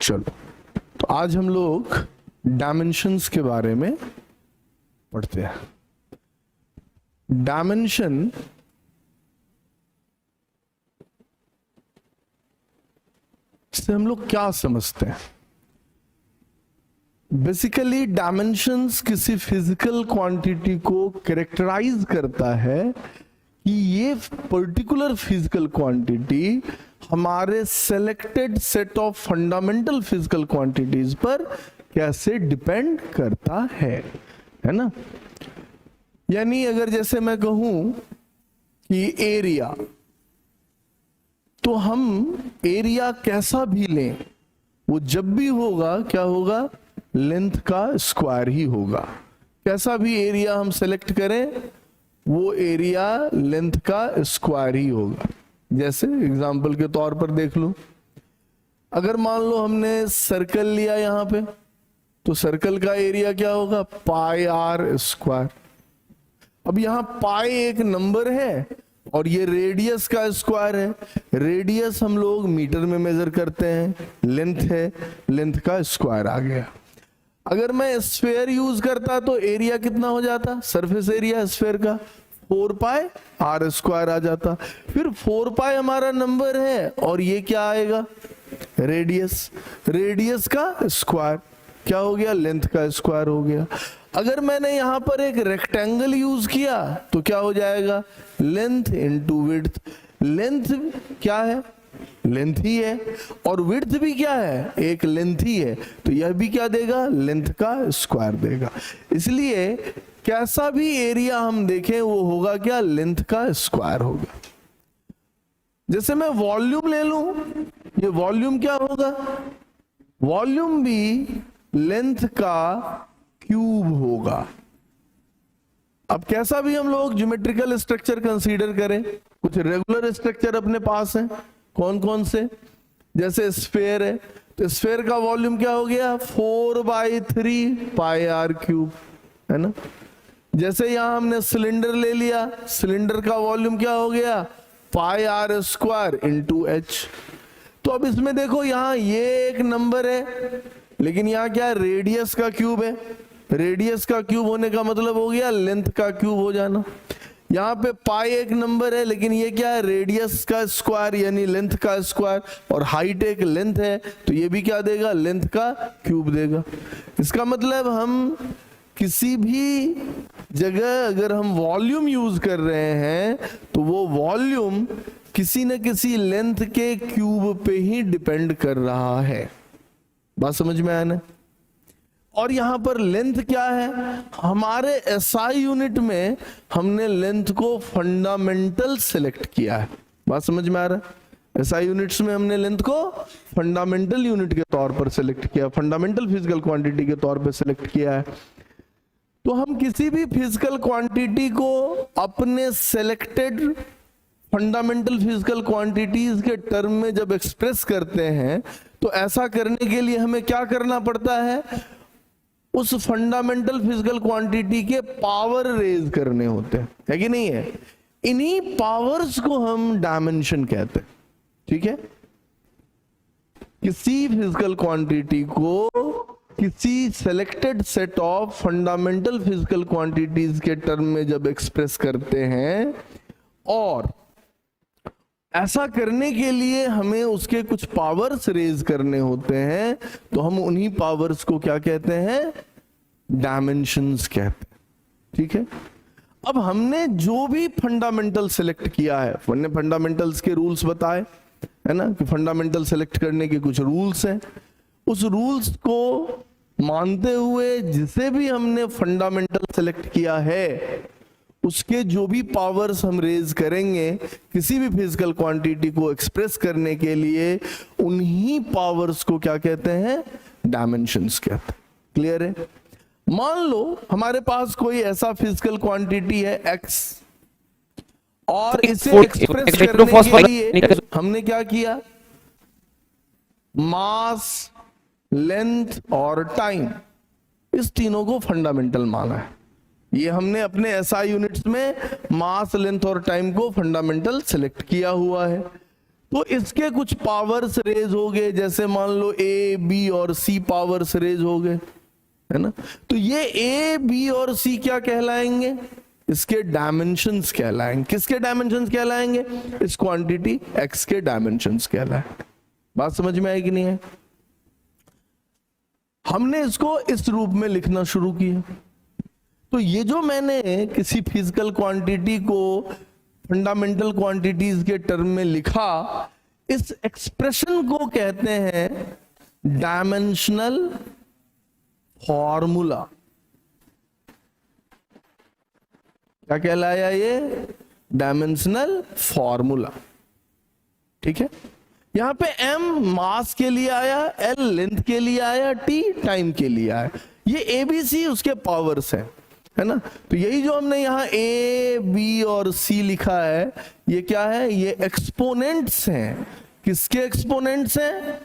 चलो, तो आज हम लोग डायमेंशंस के बारे में पढ़ते हैं। डायमेंशन से हम लोग क्या समझते हैं? बेसिकली डायमेंशंस किसी फिजिकल क्वांटिटी को कैरेक्टराइज करता है कि ये पर्टिकुलर फिजिकल क्वांटिटी हमारे selected set of fundamental physical quantities पर कैसे डिपेंड करता है ना। यानी अगर जैसे मैं कहूं कि एरिया, तो हम एरिया कैसा भी लें, वो जब भी होगा क्या होगा, लेंथ का स्क्वायर ही होगा। कैसा भी एरिया हम सेलेक्ट करें वो एरिया लेंथ का स्क्वायर ही होगा। जैसे एग्जांपल के तौर पर देख लो, अगर मान लो हमने सर्कल लिया यहां पे, तो सर्कल का एरिया क्या होगा, पाई आर स्क्वायर। अब यहां पाई एक नंबर है और ये रेडियस का स्क्वायर है। रेडियस हम लोग मीटर में मेजर करते हैं, लेंथ है, लेंथ का स्क्वायर आ गया। अगर मैं स्फेयर यूज करता तो एरिया कितना हो जाता, सरफेस एरिया स्फेयर का 4 पाई आर स्क्वायर आ जाता। फिर 4 पाई हमारा नंबर है और ये क्या आएगा, रेडियस, रेडियस का स्क्वायर क्या हो गया, लेंथ का स्क्वायर हो गया। अगर मैंने यहां पर एक रेक्टेंगल यूज किया तो क्या हो जाएगा, लेंथ इनटू विड्थ। लेंथ क्या है, लेंथ ही है, और विड्थ भी क्या है, एक लेंथ ही है, तो यह भी क्या देगा, लेंथ का स्क्वायर देगा। इसलिए कैसा भी एरिया हम देखें वो होगा क्या, लेंथ का स्क्वायर होगा। जैसे मैं वॉल्यूम ले लूं, ये वॉल्यूम क्या होगा, वॉल्यूम भी लेंथ का क्यूब होगा। अब कैसा भी हम लोग ज्योमेट्रिकल स्ट्रक्चर कंसीडर करें, कुछ रेगुलर स्ट्रक्चर अपने पास हैं, कौन कौन से, जैसे स्फेयर है, तो स्फेयर का वॉल्यूम क्या हो गया, 4/3 पाई आर क्यूब, है ना। जैसे यहां हमने सिलेंडर ले लिया, सिलेंडर का वॉल्यूम क्या हो गया, पाई आर स्क्वायर इंटू एच। तो अब इसमें देखो, यहां ये एक नंबर है, लेकिन यहां क्या है, रेडियस का क्यूब है। रेडियस का क्यूब होने का मतलब हो गया लेंथ का क्यूब हो जाना। यहाँ पे पाई एक नंबर है, लेकिन ये क्या है, रेडियस का स्क्वायर यानी लेंथ का स्क्वायर, और हाइट एक लेंथ है, तो ये भी क्या देगा, लेंथ का क्यूब देगा। इसका मतलब हम किसी भी जगह अगर हम वॉल्यूम यूज कर रहे हैं तो वो वॉल्यूम किसी न किसी लेंथ के क्यूब पे ही डिपेंड कर रहा है। बात समझ में आया ना। और यहां पर लेंथ क्या है, हमारे एसआई यूनिट में हमने लेंथ को फंडामेंटल सेलेक्ट किया है। बात समझ में आ रहा है, एसआई यूनिट्स में हमने लेंथ को फंडामेंटल यूनिट के तौर पर सेलेक्ट किया, फंडामेंटल फिजिकल क्वांटिटी के तौर पर सेलेक्ट किया है। तो हम किसी भी फिजिकल क्वांटिटी को अपने सेलेक्टेड फंडामेंटल फिजिकल क्वांटिटीज के टर्म में जब एक्सप्रेस करते हैं, तो ऐसा करने के लिए हमें क्या करना पड़ता है, उस फंडामेंटल फिजिकल क्वांटिटी के पावर रेज करने होते हैं, है कि नहीं है। इन्हीं पावर्स को हम डायमेंशन कहते हैं, ठीक है। किसी फिजिकल क्वांटिटी को किसी selected set of fundamental physical quantities के टर्म में जब एक्सप्रेस करते हैं, और ऐसा करने के लिए हमें उसके कुछ पावर्स रेज करने होते हैं, तो हम उन्हीं पावर्स को क्या कहते हैं, डायमेंशंस कहते हैं, ठीक है। अब हमने जो भी फंडामेंटल सेलेक्ट किया है, हमने फंडामेंटल्स के रूल्स बताए, है ना, कि फंडामेंटल सेलेक्ट करने के कुछ रूल्स हैं। उस रूल्स को मानते हुए जिसे भी हमने फंडामेंटल सेलेक्ट किया है, उसके जो भी पावर्स हम रेज करेंगे किसी भी फिजिकल क्वांटिटी को एक्सप्रेस करने के लिए, उन्हीं पावर्स को क्या कहते हैं, डायमेंशंस कहते हैं। क्लियर है। मान लो हमारे पास कोई ऐसा फिजिकल क्वांटिटी है x, और इसे एक्सप्रेस करने के लिए हमने क्या किया, मास, लेंथ और टाइम, इस तीनों को फंडामेंटल माना है। ये हमने अपने एसआई यूनिट्स में मास, लेंथ और टाइम को फंडामेंटल सेलेक्ट किया हुआ है। तो इसके कुछ पावर्स रेज हो गए, जैसे मान लो ए बी और सी पावर्स रेज हो गए, है ना। तो ये ए बी और सी क्या कहलाएंगे, इसके डायमेंशंस कहलाएंगे। किसके डायमेंशंस कहलाएंगे, इस क्वांटिटी एक्स के डायमेंशंस कहलाएंगे। बात समझ में आई कि नहीं है। हमने इसको इस रूप में लिखना शुरू किया। तो ये जो मैंने किसी फिजिकल क्वांटिटी को फंडामेंटल क्वांटिटीज के टर्म में लिखा, इस एक्सप्रेशन को कहते हैं डायमेंशनल फॉर्मूला। क्या कहलाया ये, डायमेंशनल फॉर्मूला। ठीक है, यहां पे m मास के लिए आया, l लेंथ के लिए आया, t टाइम के लिए आया। ये ए बी सी उसके पावर्स हैं, है ना। तो यही जो हमने यहां a b और c लिखा है, ये क्या है, ये एक्सपोनेंट्स हैं। किसके एक्सपोनेंट्स हैं,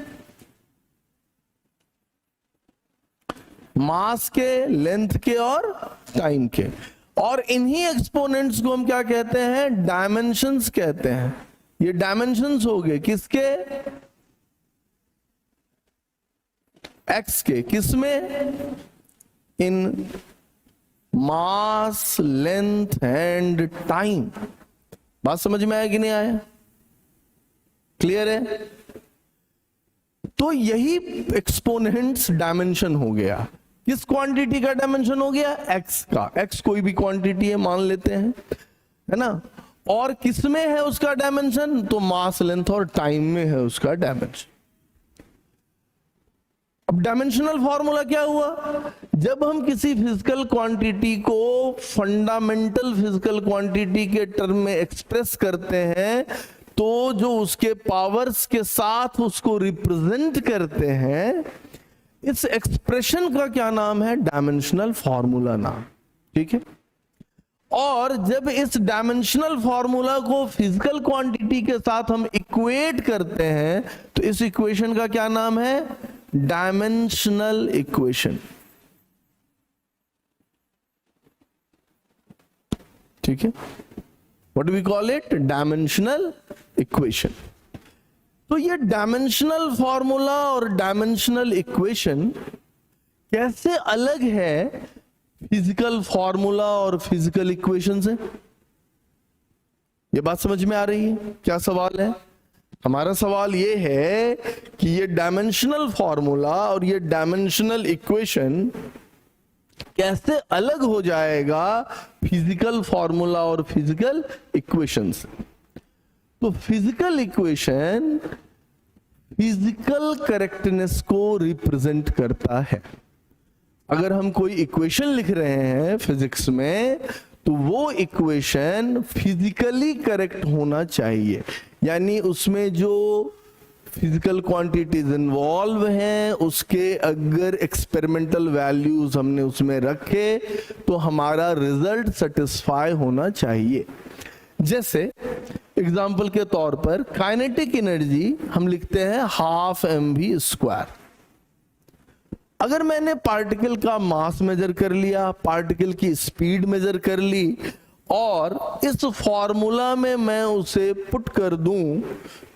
मास के, लेंथ के और टाइम के। और इन्हीं एक्सपोनेंट्स को हम क्या कहते हैं, डायमेंशंस कहते हैं। ये डायमेंशंस हो गए किसके, एक्स के। किसमें, इन मास, लेंथ एंड टाइम। बात समझ में आया कि नहीं आया, क्लियर है। तो यही एक्सपोनेंट्स डायमेंशन हो गया। किस क्वांटिटी का डायमेंशन हो गया, एक्स का। एक्स कोई भी क्वांटिटी है मान लेते हैं, है ना। और किसमें है उसका डायमेंशन, तो मास, लेंथ और टाइम में है उसका डायमेंशन। अब डायमेंशनल फॉर्मूला क्या हुआ, जब हम किसी फिजिकल क्वांटिटी को फंडामेंटल फिजिकल क्वांटिटी के टर्म में एक्सप्रेस करते हैं, तो जो उसके पावर्स के साथ उसको रिप्रेजेंट करते हैं, इस एक्सप्रेशन का क्या नाम है, डायमेंशनल फॉर्मूला नाम। ठीक है। और जब इस डायमेंशनल फॉर्मूला को फिजिकल क्वांटिटी के साथ हम इक्वेट करते हैं, तो इस इक्वेशन का क्या नाम है, डायमेंशनल इक्वेशन। ठीक है, what do we call it, dimensional equation. तो ये डायमेंशनल फॉर्मूला और डायमेंशनल इक्वेशन कैसे अलग है फिजिकल फॉर्मूला और फिजिकल इक्वेशन से, ये बात समझ में आ रही है। क्या सवाल है हमारा, सवाल ये है कि ये डायमेंशनल फॉर्मूला और ये डायमेंशनल इक्वेशन कैसे अलग हो जाएगा फिजिकल फॉर्मूला और फिजिकल इक्वेशन से। तो फिजिकल इक्वेशन फिजिकल करेक्टनेस को रिप्रेजेंट करता है। अगर हम कोई इक्वेशन लिख रहे हैं फिजिक्स में, तो वो इक्वेशन फिजिकली करेक्ट होना चाहिए। यानी उसमें जो फिजिकल क्वांटिटीज इन्वॉल्व हैं, उसके अगर एक्सपेरिमेंटल वैल्यूज हमने उसमें रखे, तो हमारा रिजल्ट सेटिस्फाई होना चाहिए। जैसे एग्जाम्पल के तौर पर काइनेटिक एनर्जी हम लिखते हैं हाफ mv²। अगर मैंने पार्टिकल का मास मेजर कर लिया, पार्टिकल की स्पीड मेजर कर ली, और इस फॉर्मूला में मैं उसे पुट कर दूं,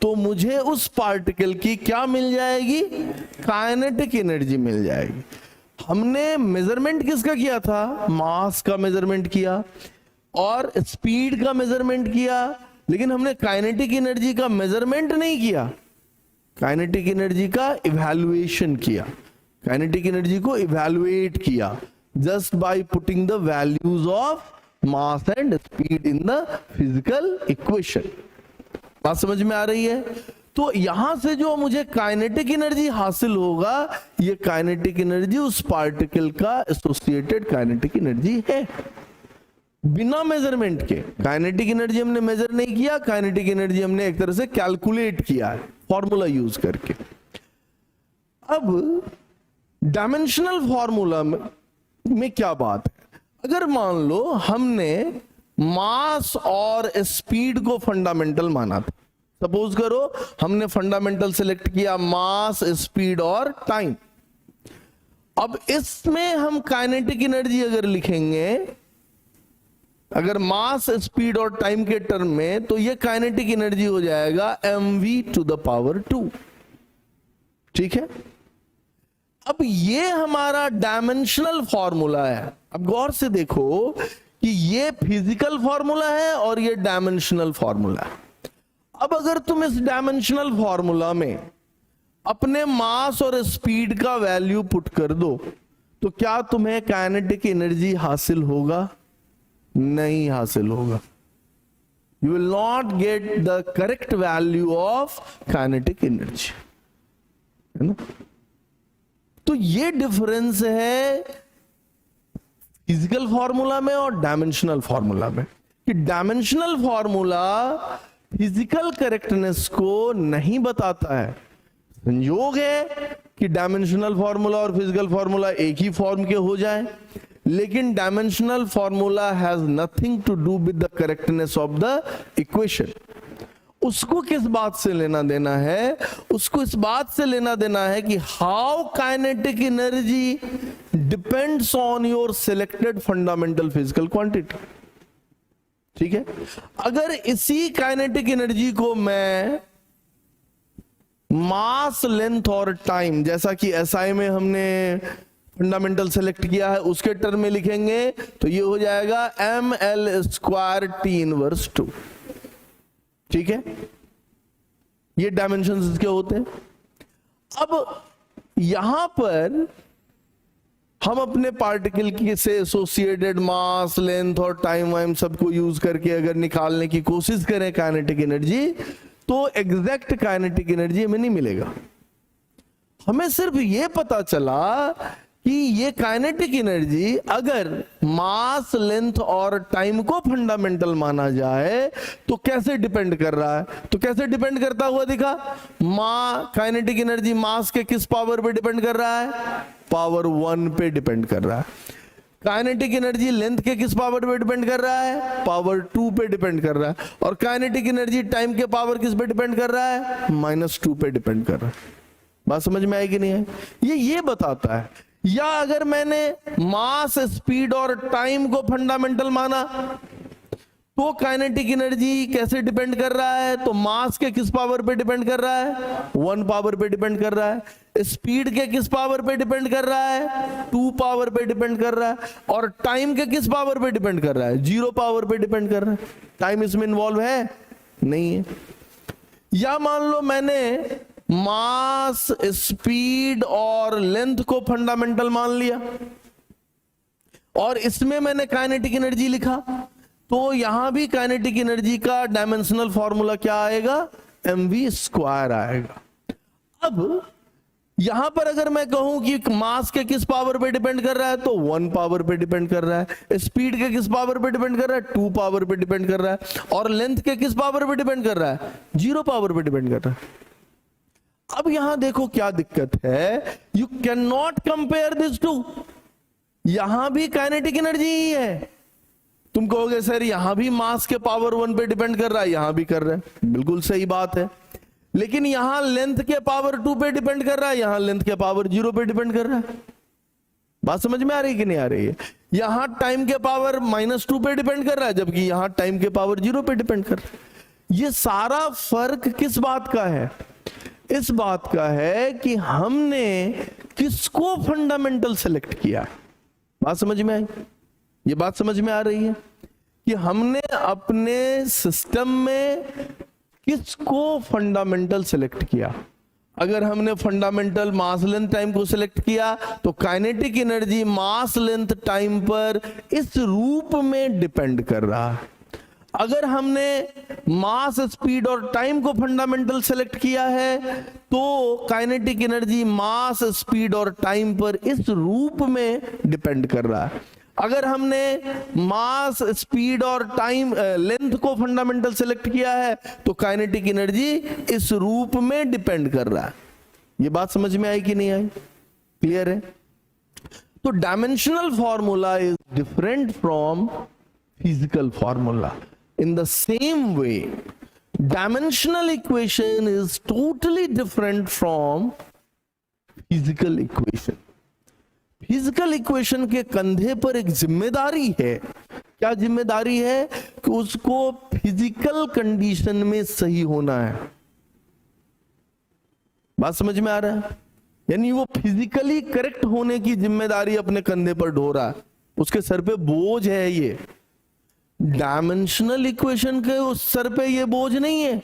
तो मुझे उस पार्टिकल की क्या मिल जाएगी, काइनेटिक एनर्जी मिल जाएगी। हमने मेजरमेंट किसका किया था, मास का मेजरमेंट किया और स्पीड का मेजरमेंट किया, लेकिन हमने काइनेटिक एनर्जी का मेजरमेंट नहीं किया, काइनेटिक एनर्जी का इवैल्यूएशन किया। काइनेटिक एनर्जी को इवैल्यूएट किया just by putting the values of mass and speed in the physical equation. बात समझ में आ रही है। तो यहां से जो मुझे काइनेटिक एनर्जी हासिल होगा, ये काइनेटिक एनर्जी उस पार्टिकल का एसोसिएटेड काइनेटिक एनर्जी है, बिना मेजरमेंट के। काइनेटिक एनर्जी हमने मेजर नहीं किया, काइनेटिक एनर्जी हमने एक तरह से कैलकुलेट किया है फॉर्मूला यूज करके। अब डायमेंशनल फॉर्मूला में क्या बात है, अगर मान लो हमने मास और स्पीड को फंडामेंटल माना था, सपोज करो हमने फंडामेंटल सेलेक्ट किया मास, स्पीड और टाइम। अब इसमें हम काइनेटिक एनर्जी अगर लिखेंगे अगर मास, स्पीड और टाइम के टर्म में, तो ये काइनेटिक एनर्जी हो जाएगा mv⁻²। ठीक है, अब ये हमारा डायमेंशनल फॉर्मूला है। अब गौर से देखो कि ये फिजिकल फॉर्मूला है और ये डायमेंशनल फॉर्मूला है। अब अगर तुम इस डायमेंशनल फॉर्मूला में अपने मास और स्पीड का वैल्यू पुट कर दो, तो क्या तुम्हें काइनेटिक एनर्जी हासिल होगा? नहीं हासिल होगा। You will not get the correct value of kinetic energy, है ना। तो ये डिफरेंस है फिजिकल फॉर्मूला में और डायमेंशनल फॉर्मूला में, कि डायमेंशनल फॉर्मूला फिजिकल करेक्टनेस को नहीं बताता है। संयोग है कि डायमेंशनल फॉर्मूला और फिजिकल फॉर्मूला एक ही फॉर्म के हो जाए, लेकिन dimensional formula has nothing to do with the correctness of the equation. उसको किस बात से लेना देना है? उसको इस बात से लेना देना है कि how kinetic energy depends on your selected fundamental physical quantity. ठीक है, अगर इसी काइनेटिक एनर्जी को मैं मास, लेंथ और टाइम, जैसा कि एसआई में हमने फंडामेंटल सेलेक्ट किया है, उसके टर्म में लिखेंगे तो ये हो जाएगा ml²T⁻²। ठीक है, ये डायमेंशंस इसके होते हैं। अब यहां पर हम अपने पार्टिकल की से एसोसिएटेड मास, लेंथ और टाइम वाइम सबको यूज करके अगर निकालने की कोशिश करें काइनेटिक एनर्जी, तो एग्जैक्ट काइनेटिक एनर्जी हमें नहीं मिलेगा। हमें सिर्फ ये पता चला कि ये काइनेटिक एनर्जी अगर मास, लेंथ और टाइम को फंडामेंटल माना जाए तो कैसे डिपेंड कर रहा है। तो कैसे डिपेंड करता हुआ दिखा? काइनेटिक एनर्जी मास के किस पावर पे डिपेंड कर रहा है? पावर 1 पे डिपेंड कर रहा है। काइनेटिक एनर्जी लेंथ के किस पावर पे डिपेंड कर रहा है? पावर 2 पे डिपेंड कर रहा है। और काइनेटिक एनर्जी टाइम के पावर किस पे डिपेंड कर रहा है? -2 पे डिपेंड कर रहा है। बात समझ में आई कि नहीं है? ये बताता है। या अगर मैंने मास, स्पीड और टाइम को फंडामेंटल माना, तो काइनेटिक एनर्जी कैसे डिपेंड कर रहा है? तो मास के किस पावर पे डिपेंड कर रहा है? 1 पावर पे डिपेंड कर रहा है। स्पीड के किस पावर पे डिपेंड कर रहा है? 2 पावर पे डिपेंड कर रहा है। और टाइम के किस पावर पे डिपेंड कर रहा है? 0 पावर पे डिपेंड कर रहा है। टाइम इसमें इन्वॉल्व है? नहीं है। या मान लो मैंने मास, स्पीड और लेंथ को फंडामेंटल मान लिया और इसमें मैंने काइनेटिक एनर्जी लिखा, तो यहां भी काइनेटिक एनर्जी का डायमेंशनल फॉर्मूला क्या आएगा? mv² आएगा। अब यहां पर अगर मैं कहूं कि मास के किस पावर पे डिपेंड कर रहा है, तो 1 पावर पे डिपेंड कर रहा है। स्पीड के किस पावर पे डिपेंड कर रहा है? 2 पावर पे डिपेंड कर रहा है। और लेंथ के किस पावर पे डिपेंड कर रहा है? 0 पावर पे डिपेंड कर रहा है। अब यहां देखो क्या दिक्कत है, you can not compare this to. यहां भी काइनेटिक एनर्जी ही है। तुम कहोगे सर यहां भी मास के पावर 1 पे डिपेंड कर रहा है, यहां भी कर रहा है, बिल्कुल सही बात है। लेकिन यहां लेंथ के पावर 2 पे डिपेंड कर रहा है, यहां लेंथ के पावर 0 पे डिपेंड कर रहा है। बात समझ में आ रही है कि नहीं आ रही है? यहां टाइम के पावर -2 पे डिपेंड कर रहा है, जबकि यहां टाइम के पावर 0 पे डिपेंड कर रहा है। ये सारा फर्क किस बात का है? इस बात का है कि हमने किसको फंडामेंटल सेलेक्ट किया। बात समझ में आई? ये बात समझ में आ रही है कि हमने अपने सिस्टम में किसको फंडामेंटल सेलेक्ट किया। अगर हमने फंडामेंटल मास, लेंथ, टाइम को सिलेक्ट किया तो काइनेटिक एनर्जी मास, लेंथ, टाइम पर इस रूप में डिपेंड कर रहा है। अगर हमने मास, स्पीड और टाइम को फंडामेंटल सेलेक्ट किया है तो काइनेटिक एनर्जी मास, स्पीड और टाइम पर इस रूप में डिपेंड कर रहा है। अगर हमने मास, स्पीड और टाइम, लेंथ को फंडामेंटल सेलेक्ट किया है तो काइनेटिक एनर्जी इस रूप में डिपेंड कर रहा है। ये बात समझ में आई कि नहीं आई? क्लियर है? तो dimensional formula is different from physical formula. In the same way, dimensional equation is totally different from physical equation. Physical equation के कंधे पर एक जिम्मेदारी है। क्या जिम्मेदारी है? कि उसको फिजिकल कंडीशन में सही होना है। बात समझ में आ रहा है? यानी वो फिजिकली करेक्ट होने की जिम्मेदारी अपने कंधे पर ढो रहा है, उसके सर पे बोझ है। ये डायमेंशनल इक्वेशन के उस सर पे ये बोझ नहीं है।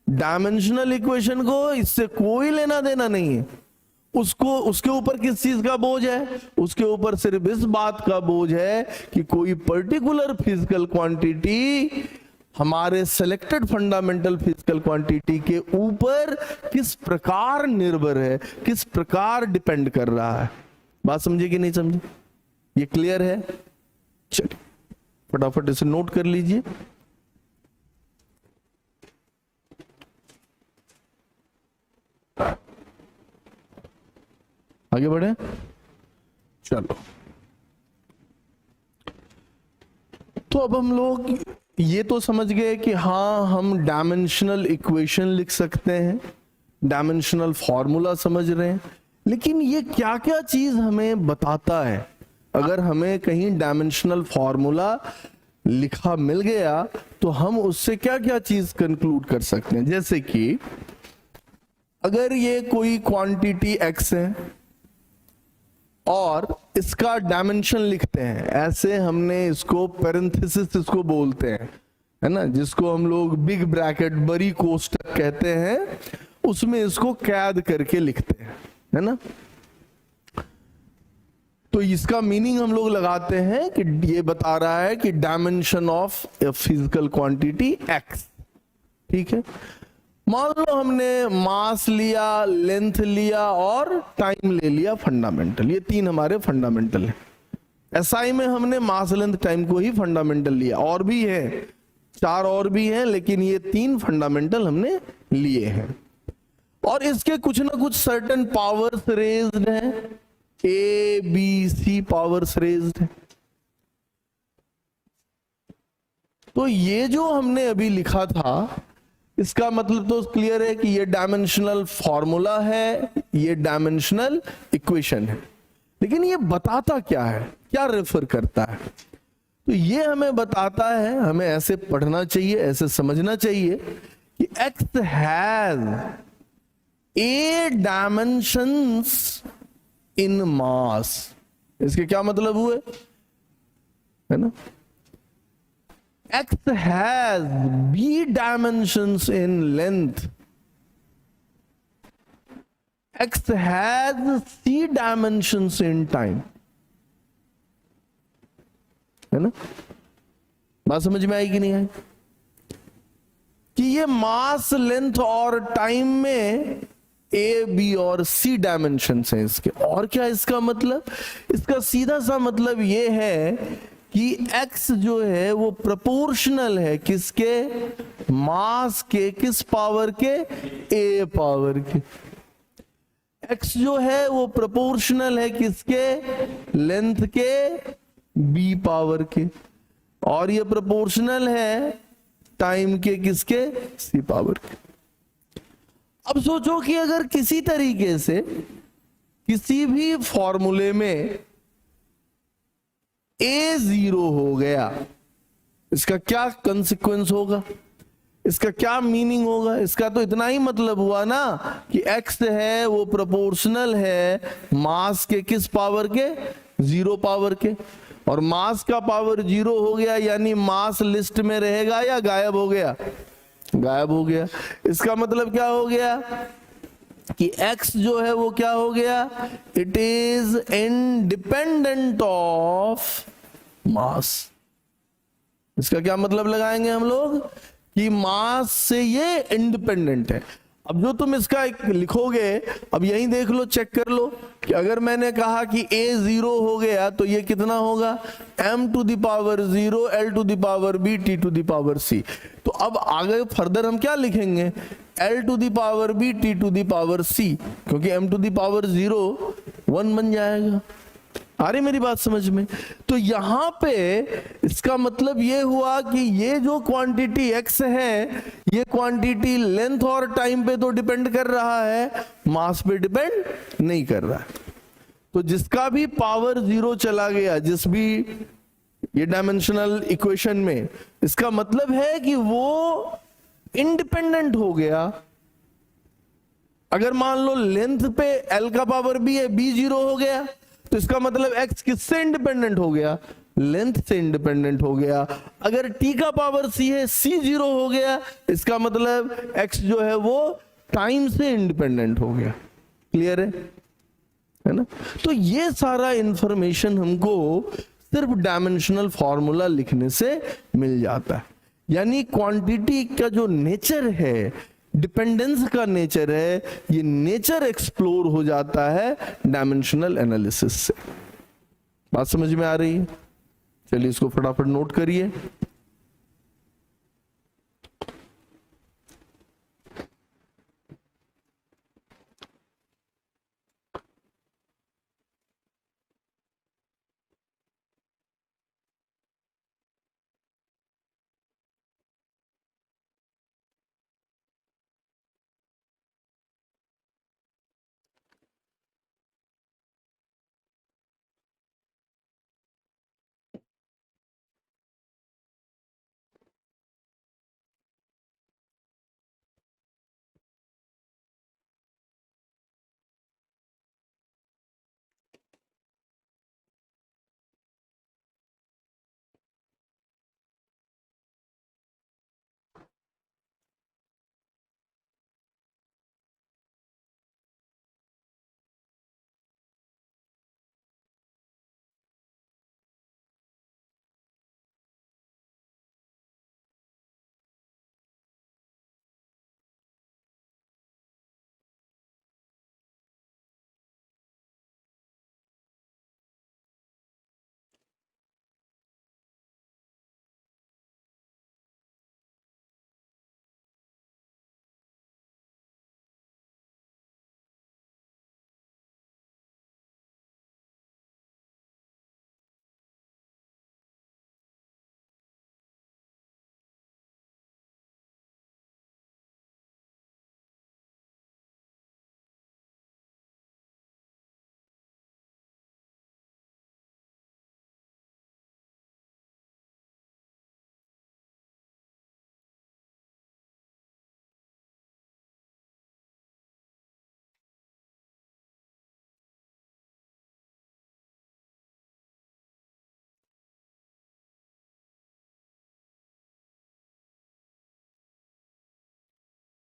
डायमेंशनल इक्वेशन को इससे कोई लेना देना नहीं है। उसको उसके ऊपर किस चीज का बोझ है? उसके ऊपर सिर्फ इस बात का बोझ है कि कोई पर्टिकुलर फिजिकल क्वांटिटी हमारे सिलेक्टेड फंडामेंटल फिजिकल क्वांटिटी के ऊपर किस प्रकार निर्भर है, किस प्रकार डिपेंड कर रहा है। बात समझे कि नहीं समझे? ये क्लियर है? चलिए फटाफट इसे नोट कर लीजिए। आगे बढ़े, चलो। तो अब हम लोग ये तो समझ गए कि हाँ, हम डायमेंशनल इक्वेशन लिख सकते हैं, डायमेंशनल फॉर्मूला समझ रहे हैं, लेकिन ये क्या क्या चीज हमें बताता है? अगर हमें कहीं डायमेंशनल फॉर्मूला लिखा मिल गया तो हम उससे क्या क्या चीज कंक्लूड कर सकते हैं? जैसे कि अगर ये कोई क्वांटिटी x है और इसका डायमेंशन लिखते हैं, ऐसे हमने इसको पैरेंथेसिस इसको बोलते हैं, है ना, जिसको हम लोग बिग ब्रैकेट बड़ी कोष्टक कहते हैं, उसमें इसको कैद करके लिखते हैं, है ना। तो इसका मीनिंग हम लोग लगाते हैं कि ये बता रहा है कि dimension of a physical quantity x, ठीक है। मान लो हमने मास लिया, लेंथ लिया और टाइम ले लिया फंडामेंटल, ये तीन हमारे फंडामेंटल है। एसआई में हमने मास, लेंथ, टाइम को ही फंडामेंटल लिया, और भी है, चार और भी हैं, लेकिन ये तीन फंडामेंटल हमने लिए हैं। और इसके कुछ ना कुछ सर्टेन पावर्स रेज्ड हैं, A B C powers raised है। तो ये जो हमने अभी लिखा था, इसका मतलब तो क्लियर है कि ये डायमेंशनल फॉर्मूला है, ये डायमेंशनल इक्वेशन है। लेकिन ये बताता क्या है, क्या रेफर करता है? तो ये हमें बताता है, हमें ऐसे पढ़ना चाहिए, ऐसे समझना चाहिए कि x हैज ए डायमेंशंस इन मास। इसके क्या मतलब हुए, है ना? x has b dimensions in length, x has c dimensions in time, है ना। बात समझ में आई कि नहीं आई? कि ये मास, लेंथ और टाइम में ए, बी और सी डायमेंशंस हैं इसके। और क्या इसका मतलब? इसका सीधा सा मतलब ये है कि x जो है वो प्रोपोर्शनल है किसके? मास के। किस पावर के? a पावर के। x जो है वो प्रोपोर्शनल है किसके? लेंथ के b पावर के। और ये प्रोपोर्शनल है टाइम के किसके? c पावर के। अब सोचो कि अगर किसी तरीके से किसी भी फॉर्मूले में a 0 हो गया, इसका क्या कंसिक्वेंस होगा? इसका क्या मीनिंग होगा? इसका तो इतना ही मतलब हुआ ना कि x है वो प्रोपोर्शनल है मास के किस पावर के? 0 पावर के। और मास का पावर 0 हो गया, यानी मास लिस्ट में रहेगा या गायब हो गया? गायब हो गया। इसका मतलब क्या हो गया कि x जो है वो क्या हो गया? It is independent of mass. इसका क्या मतलब लगाएंगे हम लोग? कि मास से ये इंडिपेंडेंट है। अब जो तुम इसका एक लिखोगे, अब यहीं देख लो, चेक कर लो कि अगर मैंने कहा कि a 0 हो गया तो ये कितना होगा? m to the power 0 l to the power b t to the power c। तो अब आगे फर्दर हम क्या लिखेंगे? l to the power b t to the power c, क्योंकि m टू द पावर 0 1 बन जाएगा। आ रही मेरी बात समझ में? तो यहां पे इसका मतलब ये हुआ कि ये जो क्वांटिटी x है, ये क्वांटिटी लेंथ और टाइम पे तो डिपेंड कर रहा है, मास पे डिपेंड नहीं कर रहा है। तो जिसका भी पावर 0 चला गया जिस भी ये डायमेंशनल इक्वेशन में, इसका मतलब है कि वो इंडिपेंडेंट हो गया। अगर मान लो लेंथ पे L का पावर B है, B 0 हो गया, तो इसका मतलब X किससे इंडिपेंडेंट हो गया? लेंथ से इंडिपेंडेंट हो गया। अगर T का पावर C है, C 0 हो गया, इसका मतलब X जो है वो टाइम से इंडिपेंडेंट हो गया। क्लियर है ना? तो ये सारा इंफॉर्मेशन हमको सिर्फ डायमेंशनल फॉर्मूला लिखने से मिल जाता है। यानी क्वांटिटी का जो नेचर है, डिपेंडेंस का नेचर है, ये नेचर एक्सप्लोर हो जाता है डायमेंशनल एनालिसिस से। बात समझ में आ रही है? चलिए इसको फटाफट नोट करिए।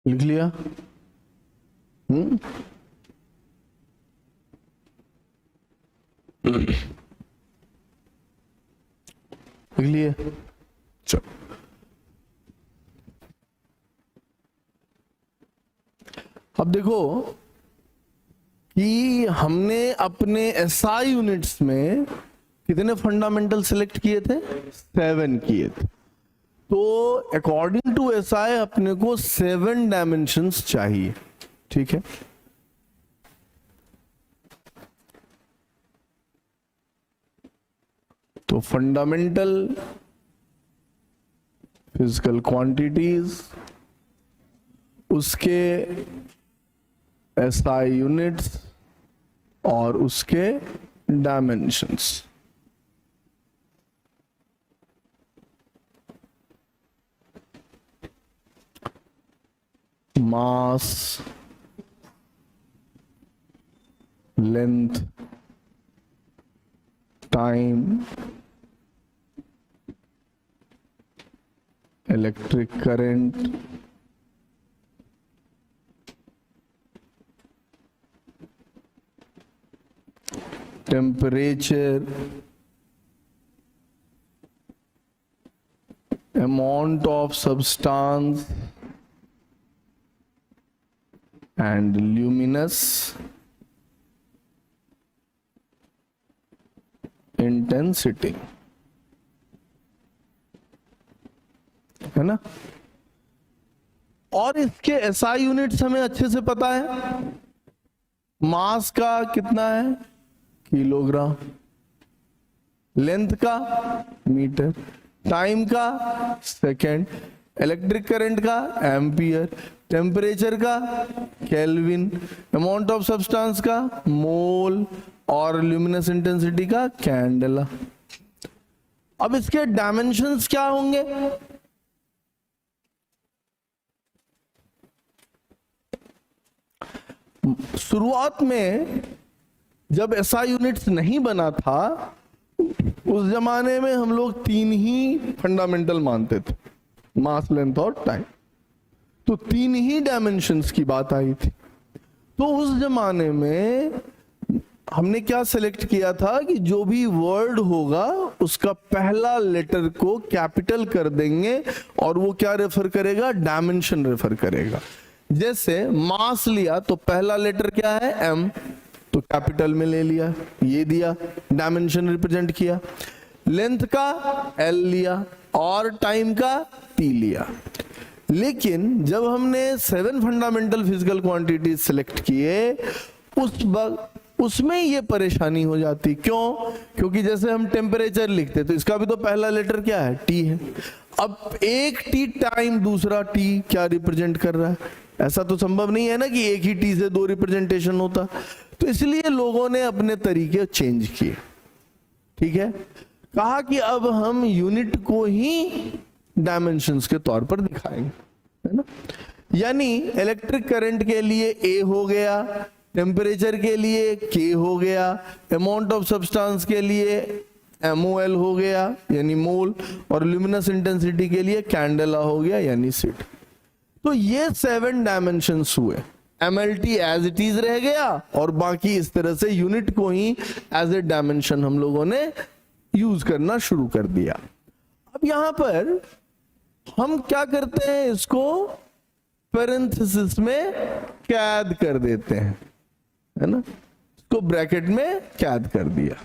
लिख लिया? लिख लिए? चलो, अब देखो कि हमने अपने SI यूनिट्स में कितने फंडामेंटल सिलेक्ट किए थे? 7 किए थे। तो अकॉर्डिंग टू SI अपने को 7 डायमेंशंस चाहिए। ठीक है, तो फंडामेंटल फिजिकल क्वांटिटीज, उसके SI यूनिट्स और उसके dimensions. Mass, length, time, electric current, temperature, amount of substance and luminous intensity, है ना? और इसके SI यूनिट्स हमें अच्छे से पता है। मास का कितना है? किलोग्राम। लेंथ का मीटर। टाइम का सेकेंड। इलेक्ट्रिक करंट का एम्पियर। टेम्परेचर का केल्विन। अमाउंट ऑफ सब्सटेंस का मोल। और ल्यूमिनस इंटेंसिटी का कैंडेला। अब इसके डायमेंशंस क्या होंगे? शुरुआत में जब एसआई यूनिट्स नहीं बना था, उस जमाने में हम लोग 3 ही फंडामेंटल मानते थे, मास, लेंथ और टाइम। तो 3 ही डायमेंशंस की बात आई थी। तो उस जमाने में हमने क्या सिलेक्ट किया था कि जो भी वर्ड होगा उसका पहला लेटर को कैपिटल कर देंगे और वो क्या रेफर करेगा? डायमेंशन रेफर करेगा। जैसे मास लिया तो पहला लेटर क्या है? एम, तो कैपिटल में ले लिया, ये दिया, डायमेंशन रिप्रेजेंट किया। लेंथ का एल लिया और टाइम का टी लिया। लेकिन जब हमने 7 फंडामेंटल फिजिकल क्वांटिटी सिलेक्ट किए, उस वक्त उसमें ये परेशानी हो जाती। क्यों? क्योंकि जैसे हम टेम्परेचर लिखते तो इसका भी तो पहला लेटर क्या है? टी है। अब एक टी टाइम, दूसरा टी क्या रिप्रेजेंट कर रहा है? ऐसा तो संभव नहीं है ना कि एक ही टी से 2 रिप्रेजेंटेशन होता। तो इसलिए लोगों ने अपने तरीके चेंज किए। ठीक है, कहा कि अब हम यूनिट को ही डायमेंशंस के तौर पर दिखाएंगे, है ना। यानी इलेक्ट्रिक करंट के लिए ए हो गया, टेम्परेचर के लिए के हो गया, अमाउंट ऑफ सब्सटेंस के लिए MOL हो गया यानी मोल, और ल्यूमिनस इंटेंसिटी के लिए कैंडेला हो गया यानी सिट। तो ये 7 डायमेंशंस हुए। MLT एज इट इज रह गया और बाकी इस तरह से यूनिट को ही एज ए डायमेंशन हम लोगों ने यूज करना शुरू कर दिया। अब यहां पर हम क्या करते हैं? इसको पैरेंथेसिस में कैद कर देते हैं, है ना। इसको ब्रैकेट में कैद कर दिया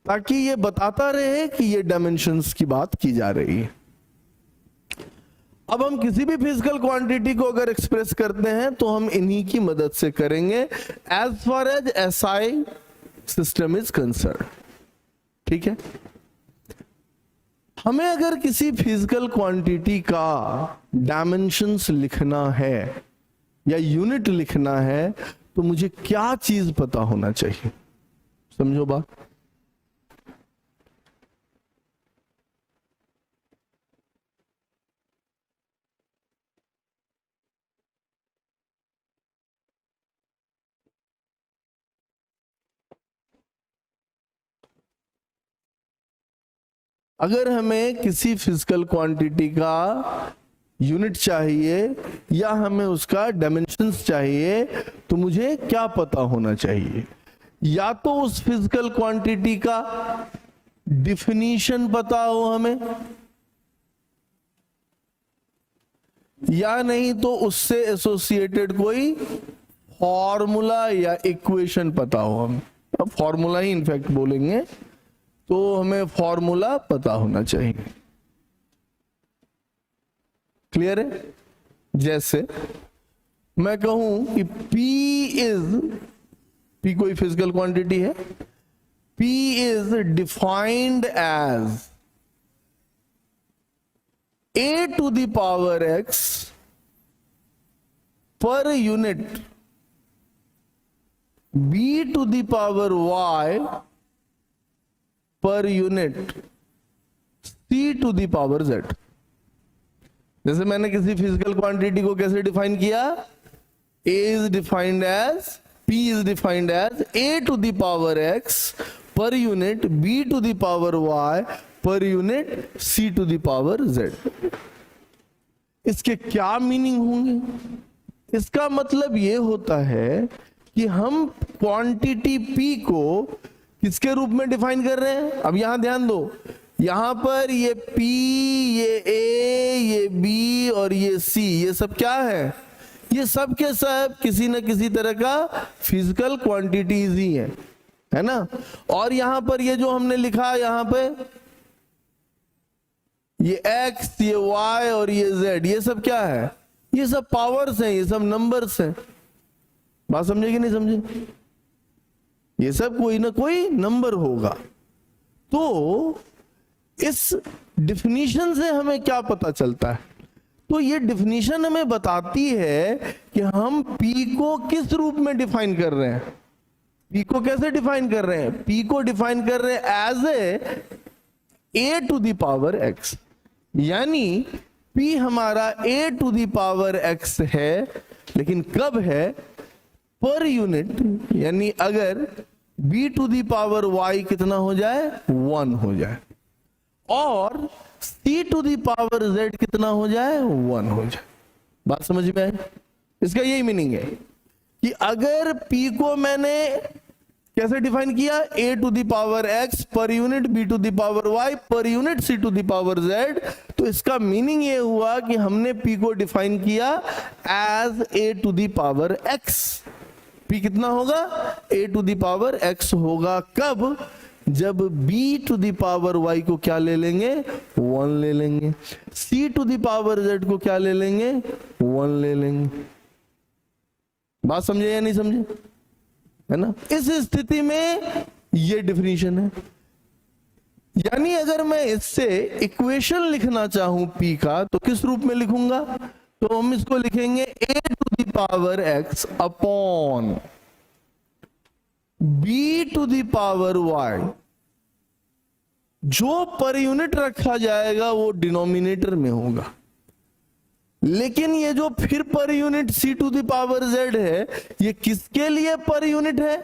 ताकि ये बताता रहे कि ये डायमेंशंस की बात की जा रही है। अब हम किसी भी फिजिकल क्वांटिटी को अगर एक्सप्रेस करते हैं तो हम इन्हीं की मदद से करेंगे as far as SI system is concern. ठीक है, हमें अगर किसी फिजिकल क्वांटिटी का डायमेंशंस लिखना है या यूनिट लिखना है तो मुझे क्या चीज पता होना चाहिए? समझो बात। अगर हमें किसी फिजिकल क्वांटिटी का यूनिट चाहिए या हमें उसका डायमेंशंस चाहिए तो मुझे क्या पता होना चाहिए? या तो उस फिजिकल क्वांटिटी का डिफिनीशन पता हो हमें, या नहीं तो उससे एसोसिएटेड कोई फॉर्मूला या इक्वेशन पता हो हमें। अब फॉर्मूला ही इनफैक्ट बोलेंगे, तो हमें फॉर्मूला पता होना चाहिए। क्लियर है? जैसे मैं कहूं कि P कोई फिजिकल क्वांटिटी है, P is defined as A to the power X per unit, B to the power Y per unit, C to the power Z। जैसे मैंने किसी फिजिकल क्वांटिटी को कैसे डिफाइन किया? A is defined as, P is defined as A to the power X per unit, B to the power Y per unit, C to the power Z। इसके क्या meaning होंगे? इसका मतलब ये होता है कि हम क्वांटिटी P को किसके रूप में डिफाइन कर रहे हैं? अब यहां ध्यान दो, यहां पर ये P, ये A, ये B और ये C, ये सब क्या है? ये सब के सब किसी न किसी तरह का फिजिकल क्वांटिटीज ही है ना। और यहां पर ये जो हमने लिखा यहां पे ये X, ये Y और ये Z, ये सब क्या है? ये सब पावर्स हैं, ये सब नंबर्स हैं। बात समझे कि नहीं समझे? ये सब कोई ना कोई नंबर होगा। तो इस डिफिनीशन से हमें क्या पता चलता है? तो ये डिफिनीशन हमें बताती है कि हम P को किस रूप में डिफाइन कर रहे हैं। पी को कैसे डिफाइन कर रहे हैं? पी को डिफाइन कर रहे हैं as A to the power X, यानी पी हमारा A to the power X है, लेकिन कब है? पर यूनिट, यानी अगर B to the power Y कितना हो जाए? 1 हो जाए, और C to the power Z कितना हो जाए? 1 हो जाए। बात समझ में आई? इसका यही मीनिंग है कि अगर P को मैंने कैसे डिफाइन किया? a to the power x per unit, b to the power y per unit, c to the power z, तो इसका मीनिंग ये हुआ कि हमने P को डिफाइन किया as a to the power x। P कितना होगा? a to the power x होगा। कब? जब b to the power y को क्या ले लेंगे? 1 ले लेंगे। c to the power z को क्या ले लेंगे? 1 ले लेंगे। बात समझे या नहीं समझे? है ना? इस स्थिति में ये डिफिनीशन है। यानी अगर मैं इससे इक्वेशन लिखना चाहूं P का, तो किस रूप में लिखूंगा? तो हम इसको लिखेंगे a to the power x upon b to the power y। जो पर यूनिट रखा जाएगा वो डिनोमिनेटर में होगा, लेकिन ये जो फिर per unit c to the power z है, ये किसके लिए पर यूनिट है?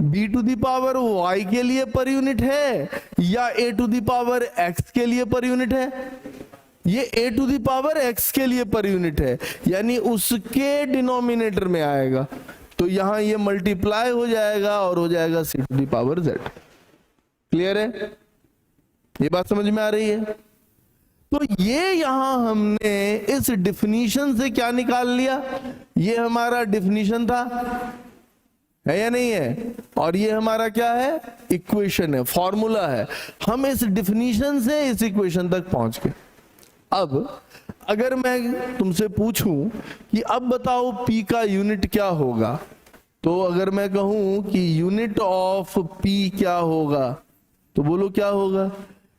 b to the power y के लिए पर यूनिट है, या a to the power x के लिए पर यूनिट है? ये a to the power x के लिए पर यूनिट है, यानी उसके डिनोमिनेटर में आएगा। तो यहां ये मल्टीप्लाई हो जाएगा और हो जाएगा c to the power z। Clear है? ये बात समझ में आ रही है? तो ये यहां हमने इस डिफिनीशन से क्या निकाल लिया? ये हमारा डिफिनीशन था, है या नहीं है? और ये हमारा क्या है? इक्वेशन है, फॉर्मूला है। हम इस डिफिनीशन से इस इक्वेशन तक पहुंच गए। अब अगर मैं तुमसे पूछूं कि अब बताओ P का यूनिट क्या होगा, तो अगर मैं कहूं कि यूनिट ऑफ P क्या होगा, तो बोलो क्या होगा?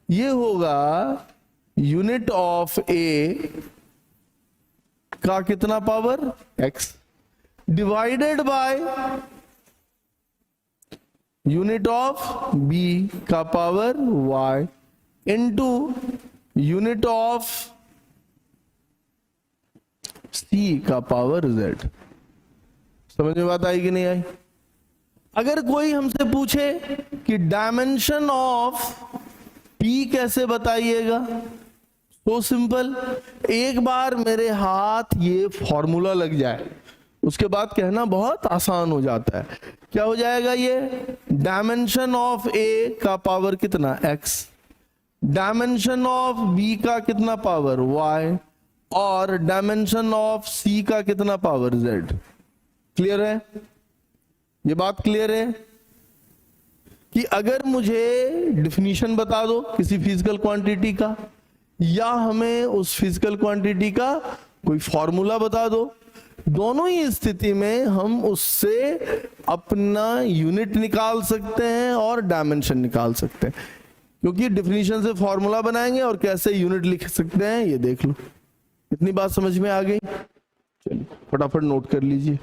ये होगा यूनिट ऑफ A का कितना power? x divided by unit of B का power y into unit of C का पावर z। समझ में बात आई कि नहीं आई? अगर कोई हमसे पूछे कि डायमेंशन ऑफ P कैसे बताइएगा, तो सिंपल, एक बार मेरे हाथ ये फॉर्मूला लग जाए, उसके बाद कहना बहुत आसान हो जाता है। क्या हो जाएगा? ये डायमेंशन ऑफ A का पावर कितना? x, डायमेंशन ऑफ B का कितना पावर? y, और डायमेंशन ऑफ C का कितना पावर? z। क्लियर है? ये बात क्लियर है कि अगर मुझे डिफिनीशन बता दो किसी फिजिकल क्वांटिटी का, या हमें उस फिजिकल क्वांटिटी का कोई फॉर्मूला बता दो, दोनों ही स्थिति में हम उससे अपना यूनिट निकाल सकते हैं और डायमेंशन निकाल सकते हैं, क्योंकि डिफिनीशन से फॉर्मूला बनाएंगे और कैसे यूनिट लिख सकते हैं ये देख लो। इतनी बात समझ में आ गई? चलिए फटाफट नोट कर लीजिए।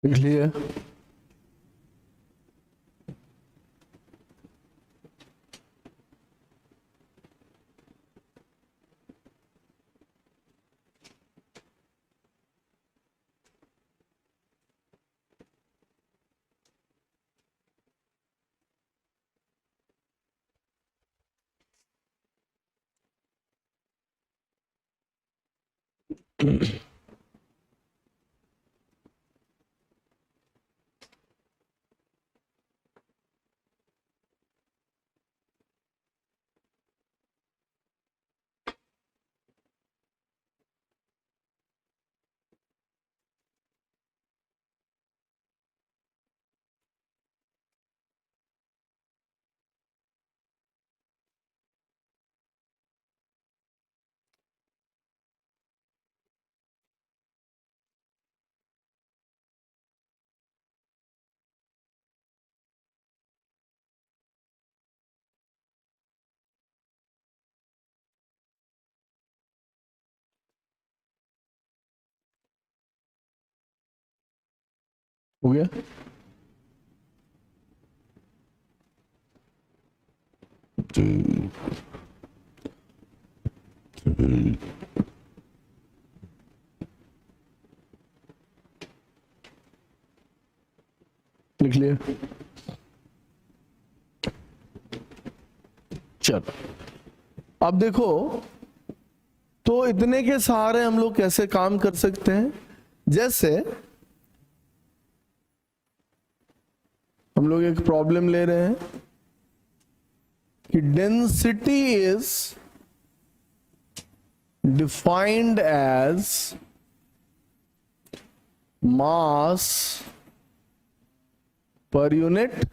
लिख लिए? हो गया? लिख लिया? चलो अब देखो, तो इतने के सहारे हम लोग कैसे काम कर सकते हैं। जैसे हम लोग एक प्रॉब्लम ले रहे हैं कि density is defined as mass per unit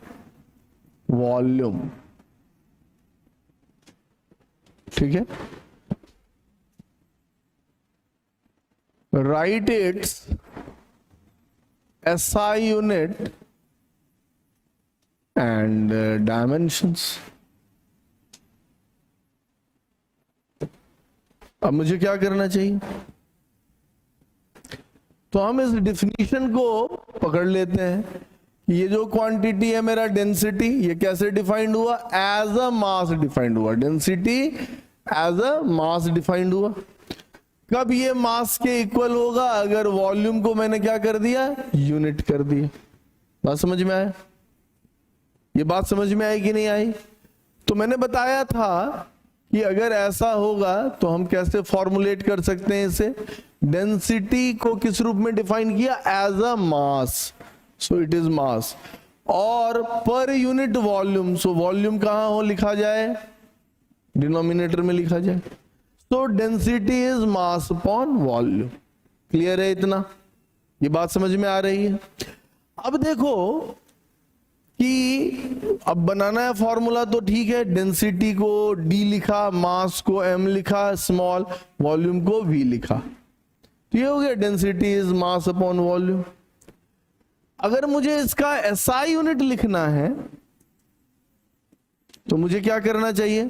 volume. ठीक है, write its SI unit and dimensions. अब मुझे क्या करना चाहिए? तो हम इस डिफिनीशन को पकड़ लेते हैं कि ये जो क्वांटिटी है मेरा डेंसिटी, ये कैसे डिफाइंड हुआ? एज अ मास डिफाइंड हुआ। Density as a mass defined हुआ। कब ये मास के इक्वल होगा? अगर वॉल्यूम को मैंने क्या कर दिया? यूनिट कर दिया। बात समझ में आया? ये बात समझ में आई कि नहीं आई? तो मैंने बताया था कि अगर ऐसा होगा तो हम कैसे फॉर्मुलेट कर सकते हैं इसे। डेंसिटी को किस रूप में डिफाइन किया? As a mass, so it is mass. और per unit volume, so volume कहां हो लिखा जाए? डिनोमिनेटर में लिखा जाए। तो density is mass upon volume. Clear है इतना? ये बात समझ में आ रही है? अब देखो कि अब बनाना है फॉर्मूला, तो ठीक है, डेंसिटी को D लिखा, मास को M लिखा स्मॉल, वॉल्यूम को V लिखा। तो ये हो गया density is mass upon volume. अगर मुझे इसका SI यूनिट लिखना है तो मुझे क्या करना चाहिए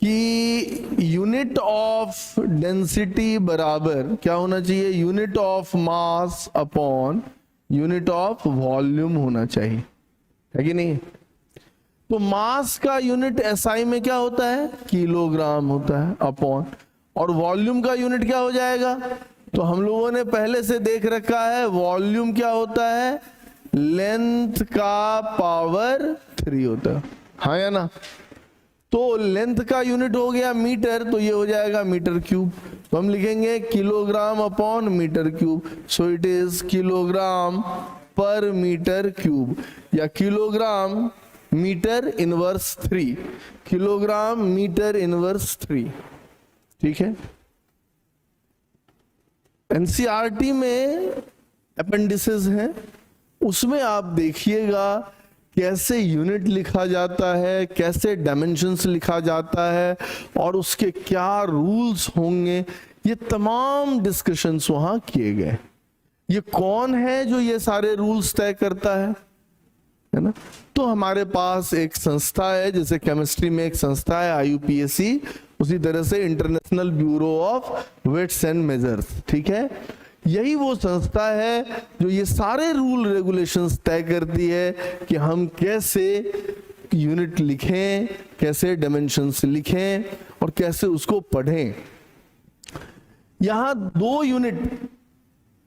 कि यूनिट ऑफ डेंसिटी बराबर क्या होना चाहिए? Unit of mass upon unit of volume होना चाहिए, है कि नहीं? तो मास का यूनिट SI में क्या होता है? किलोग्राम होता है, अपॉन, और वॉल्यूम का यूनिट क्या हो जाएगा? तो हम लोगों ने पहले से देख रखा है, वॉल्यूम क्या होता है? लेंथ का पावर 3 होता है, हाँ या ना? तो लेंथ का यूनिट हो गया मीटर, तो ये हो जाएगा मीटर क्यूब। तो हम लिखेंगे kilogram upon metre cube, so it is kilogram per metre cube, या kilogram metre inverse 3, kilogram metre inverse 3। ठीक है, एनसीईआरटी में अपेंडिसेस हैं, उसमें आप देखिएगा कैसे यूनिट लिखा जाता है, कैसे डायमेंशंस लिखा जाता है, और उसके क्या रूल्स होंगे, ये तमाम डिस्कशंस वहां किए गए। ये कौन है जो ये सारे रूल्स तय करता है ना? तो हमारे पास एक संस्था है, जैसे केमिस्ट्री में एक संस्था है IUPAC, उसी तरह से International Bureau of Weights and Measures. ठीक है, यही वो संस्था है जो ये सारे रूल रेगुलेशंस तय करती है कि हम कैसे यूनिट लिखें, कैसे डायमेंशंस लिखें और कैसे उसको पढ़ें। यहां दो यूनिट,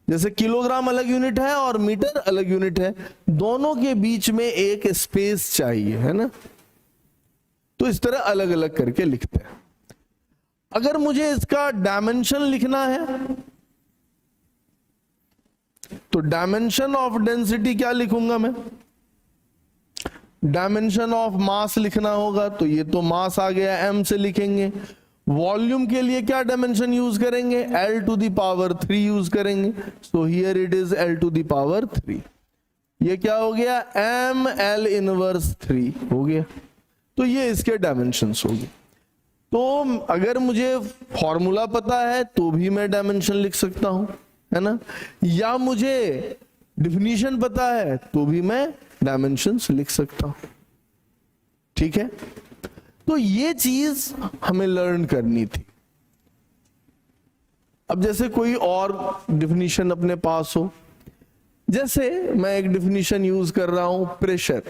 जैसे किलोग्राम अलग यूनिट है और मीटर अलग यूनिट है, दोनों के बीच में एक स्पेस चाहिए, है ना। तो इस तरह अलग अलग करके लिखते हैं। अगर मुझे इसका डायमेंशन लिखना है तो डायमेंशन ऑफ डेंसिटी क्या लिखूंगा मैं? डायमेंशन ऑफ मास लिखना होगा, तो ये तो मास आ गया, m से लिखेंगे। वॉल्यूम के लिए क्या डायमेंशन यूज करेंगे? L to the power 3 use करेंगे। So here it is L to the power 3। ये क्या हो गया? m L इनवर्स 3 हो गया। तो ये इसके डायमेंशंस हो गए। तो अगर मुझे फॉर्मूला पता है तो भी मैं डायमेंशन लिख सकता हूं, है ना, या मुझे डिफिनीशन पता है तो भी मैं डायमेंशंस लिख सकता हूं। ठीक है, तो ये चीज हमें लर्न करनी थी। अब जैसे कोई और डिफिनीशन अपने पास हो, जैसे मैं एक डिफिनीशन यूज कर रहा हूं प्रेशर,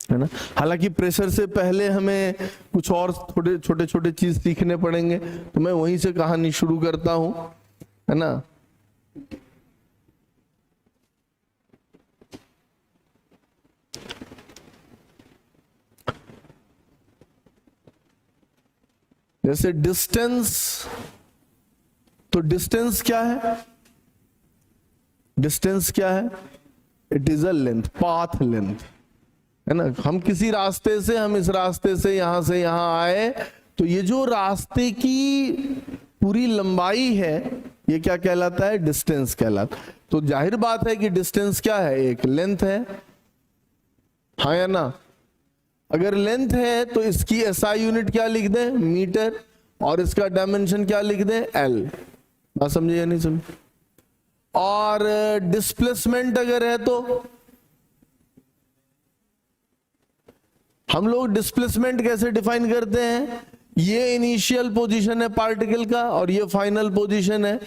है ना। हालांकि प्रेशर से पहले हमें कुछ और थोड़े छोटे छोटे चीज सीखने पड़ेंगे, तो मैं वहीं से कहानी शुरू करता हूं, है ना। जैसे डिस्टेंस, तो डिस्टेंस क्या है? डिस्टेंस क्या है? It is a length, path length, है ना। हम किसी रास्ते से, हम इस रास्ते से यहां आए, तो ये जो रास्ते की पूरी लंबाई है ये क्या कहलाता है? डिस्टेंस कहलाता। तो जाहिर बात है कि डिस्टेंस क्या है? एक लेंथ है, हाँ या ना। अगर लेंथ है तो इसकी एसआई यूनिट क्या लिख दें? मीटर, और इसका डायमेंशन क्या लिख दें? एल। बात समझे या नहीं समझे? और डिस्प्लेसमेंट अगर है तो हम लोग डिस्प्लेसमेंट कैसे डिफाइन करते हैं? ये इनिशियल पोजीशन है पार्टिकल का और ये फाइनल पोजीशन है।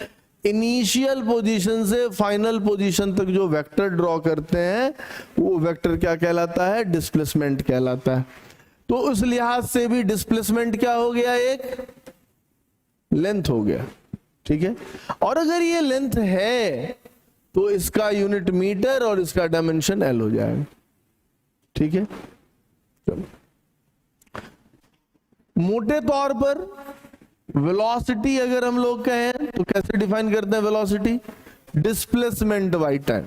इनिशियल पोजीशन से फाइनल पोजीशन तक जो वेक्टर ड्रॉ करते हैं वो वेक्टर क्या कहलाता है? डिस्प्लेसमेंट कहलाता है। तो उस लिहाज से भी डिस्प्लेसमेंट क्या हो गया? एक लेंथ हो गया। ठीक है, और अगर ये लेंथ है तो इसका यूनिट मीटर और इसका डायमेंशन एल हो जाएगा। ठीक है, चलो मोटे तौर पर वेलोसिटी अगर हम लोग कहें तो कैसे डिफाइन करते हैं वेलोसिटी? Displacement by time.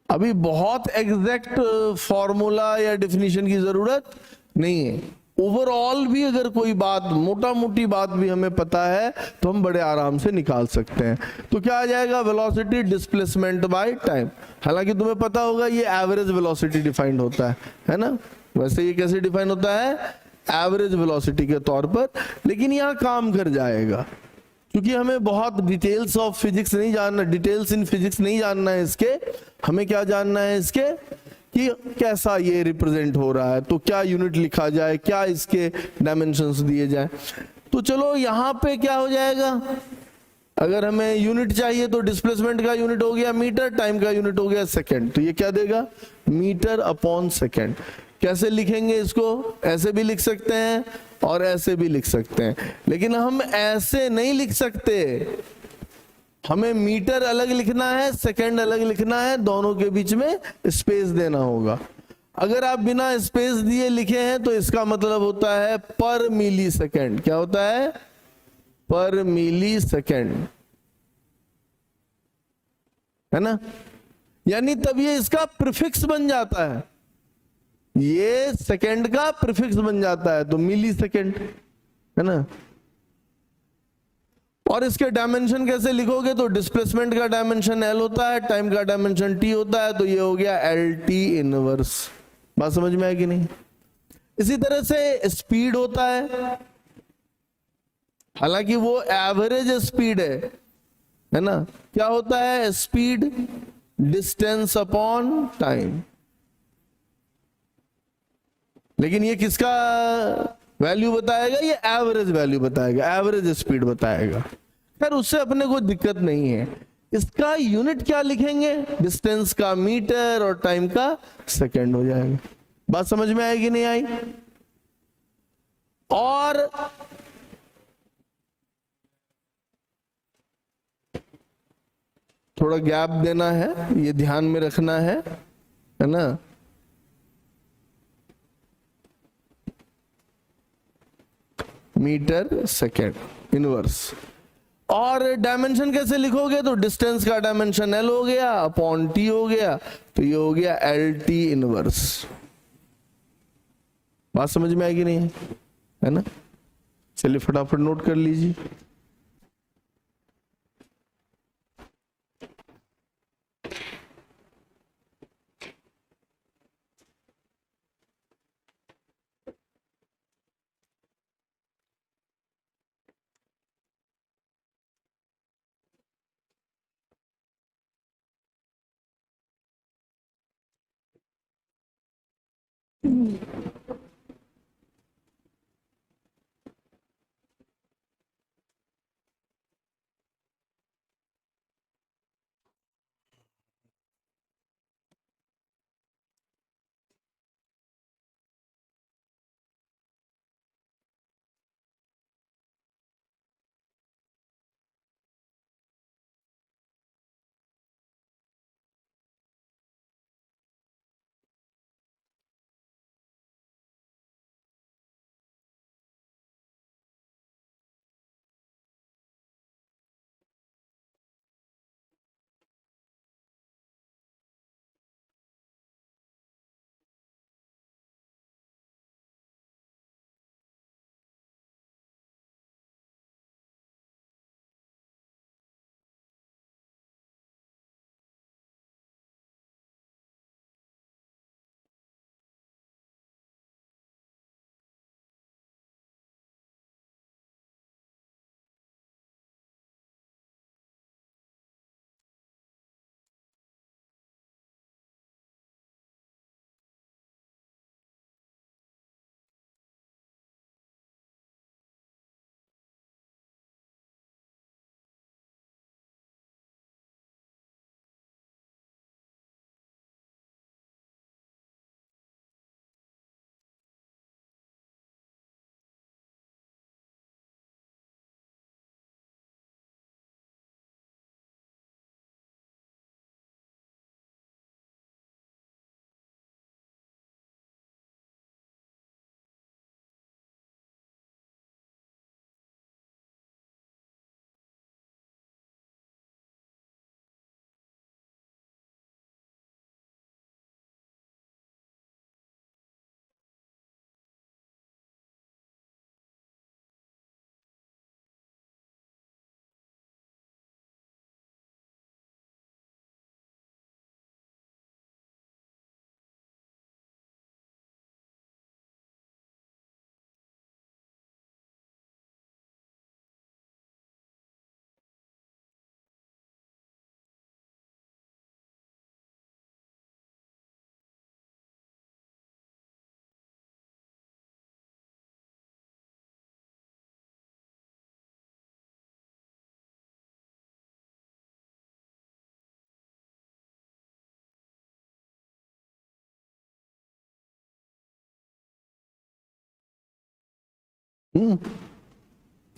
अभी बहुत एग्जैक्ट फॉर्मूला या डिफिनीशन की जरूरत नहीं है। ओवरऑल भी अगर कोई बात, मोटा मोटी बात भी हमें पता है तो हम बड़े आराम से निकाल सकते हैं। तो क्या आ जाएगा? Velocity displacement by time. हालांकि तुम्हें पता होगा ये एवरेज वेलोसिटी डिफाइंड होता है ना। वैसे ये कैसे डिफाइन होता है? एवरेज वेलोसिटी के तौर पर। लेकिन यहां काम कर जाएगा क्योंकि हमें बहुत डिटेल्स ऑफ फिजिक्स नहीं जानना, डिटेल्स इन फिजिक्स नहीं जानना है इसके। हमें क्या जानना है इसके कि कैसा ये रिप्रेजेंट हो रहा है, तो क्या यूनिट लिखा जाए, क्या इसके डायमेंशंस दिए जाए। तो चलो यहां पे क्या हो जाएगा? अगर हमें यूनिट चाहिए तो डिस्प्लेसमेंट का यूनिट हो गया मीटर, टाइम का यूनिट हो गया सेकंड। तो ये क्या देगा? Metre upon second. कैसे लिखेंगे इसको? ऐसे भी लिख सकते हैं और ऐसे भी लिख सकते हैं, लेकिन हम ऐसे नहीं लिख सकते। हमें मीटर अलग लिखना है, सेकंड अलग लिखना है, दोनों के बीच में स्पेस देना होगा। अगर आप बिना स्पेस दिए लिखे हैं तो इसका मतलब होता है पर मिली सेकेंड। क्या होता है? पर मिली सेकेंड, है ना। यानी तब ये इसका प्रीफिक्स बन जाता है, ये सेकेंड का प्रीफिक्स बन जाता है, तो मिली सेकेंड, है ना। और इसके डायमेंशन कैसे लिखोगे? तो डिस्प्लेसमेंट का डायमेंशन एल होता है, टाइम का डायमेंशन टी होता है, तो ये हो गया एल टी इनवर्स। बात समझ में आई कि नहीं? इसी तरह से स्पीड होता है, हालांकि वो एवरेज स्पीड है ना। क्या होता है? Speed distance upon time. लेकिन ये किसका वैल्यू बताएगा, ये एवरेज वैल्यू बताएगा, एवरेज स्पीड बताएगा। खैर उससे अपने को दिक्कत नहीं है। इसका यूनिट क्या लिखेंगे, डिस्टेंस का मीटर और टाइम का सेकंड हो जाएगा। बात समझ में आएगी नहीं आई? और थोड़ा गैप देना है, ये ध्यान में रखना है ना। Metre second inverse. और डायमेंशन कैसे लिखोगे, तो डिस्टेंस का डायमेंशन एल हो गया अपॉन टी हो गया, तो ये हो गया एल टी इनवर्स। बात समझ में आएगी नहीं है ना? चलिए फटाफट नोट कर लीजिए।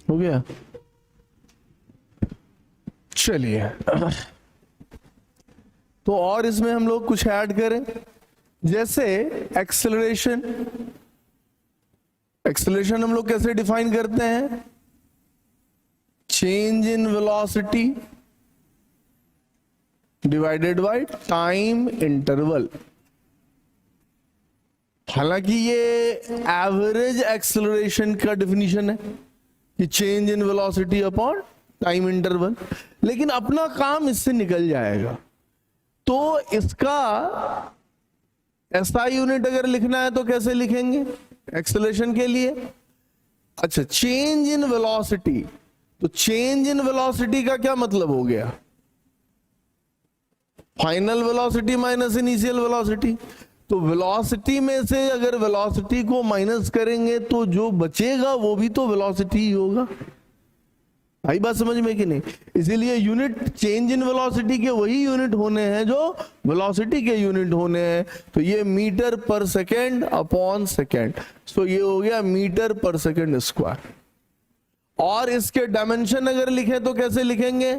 हो गया। चलिए तो और इसमें हम लोग कुछ ऐड करें, जैसे एक्सेलरेशन। एक्सेलरेशन हम लोग कैसे डिफाइन करते हैं, change in velocity divided by time interval. हालांकि ये एवरेज एक्सेलरेशन का डेफिनेशन है कि change in velocity upon time interval, लेकिन अपना काम इससे निकल जाएगा। तो इसका एसआई यूनिट अगर लिखना है तो कैसे लिखेंगे एक्सेलरेशन के लिए? अच्छा, चेंज इन वेलोसिटी। तो चेंज इन वेलोसिटी का क्या मतलब हो गया, final velocity minus initial velocity. तो वेलोसिटी में से अगर वेलोसिटी को माइनस करेंगे तो जो बचेगा वो भी तो वेलोसिटी ही होगा। आई बात समझ में कि नहीं? इसीलिए यूनिट चेंज इन वेलोसिटी के वही यूनिट होने हैं जो वेलोसिटी के यूनिट होने हैं। तो ये मीटर पर सेकेंड अपॉन सेकेंड, सो ये हो गया मीटर पर सेकेंड स्क्वायर। और इसके डायमेंशन अगर लिखे तो कैसे लिखेंगे?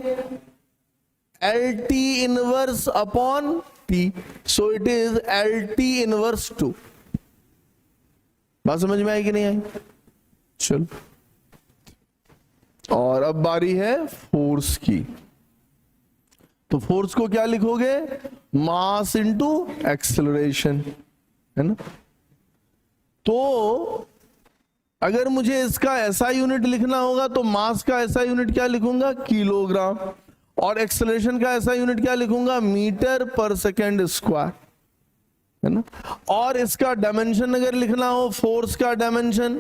LT inverse upon T, so it is LT inverse 2। बात समझ में आई कि नहीं आई? चलो, और अब बारी है फोर्स की। तो फोर्स को क्या लिखोगे? मास इंटू एक्सेलरेशन, है ना। तो अगर मुझे इसका ऐसा यूनिट लिखना होगा तो मास का ऐसा यूनिट क्या लिखूंगा? किलोग्राम। और एक्सेलरेशन का ऐसा यूनिट क्या लिखूंगा? मीटर पर सेकेंड स्क्वायर, है ना। और इसका डायमेंशन अगर लिखना हो, फोर्स का डायमेंशन,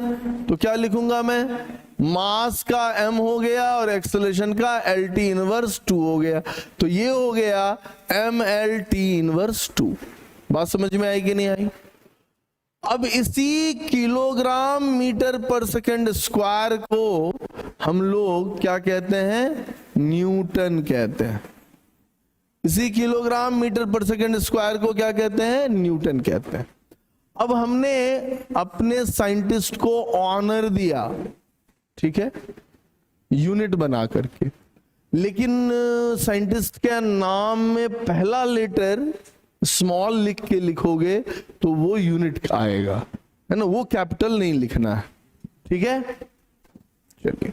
तो क्या लिखूंगा मैं? मास का m हो गया और एक्सेलरेशन का LT इनवर्स 2 हो गया। तो ये हो गया MLT इनवर्स 2। बात समझ में आई कि नहीं आई? अब इसी किलोग्राम मीटर पर सेकेंड स्क्वायर को हम लोग क्या कहते हैं? न्यूटन कहते हैं। इसी किलोग्राम मीटर पर सेकेंड स्क्वायर को क्या कहते हैं? न्यूटन कहते हैं। अब हमने अपने साइंटिस्ट को ऑनर दिया, ठीक है, यूनिट बना करके, लेकिन साइंटिस्ट के नाम में पहला लेटर स्मॉल लिख के लिखोगे तो वो यूनिट आएगा, है ना, वो कैपिटल नहीं लिखना है, ठीक है। चलिए,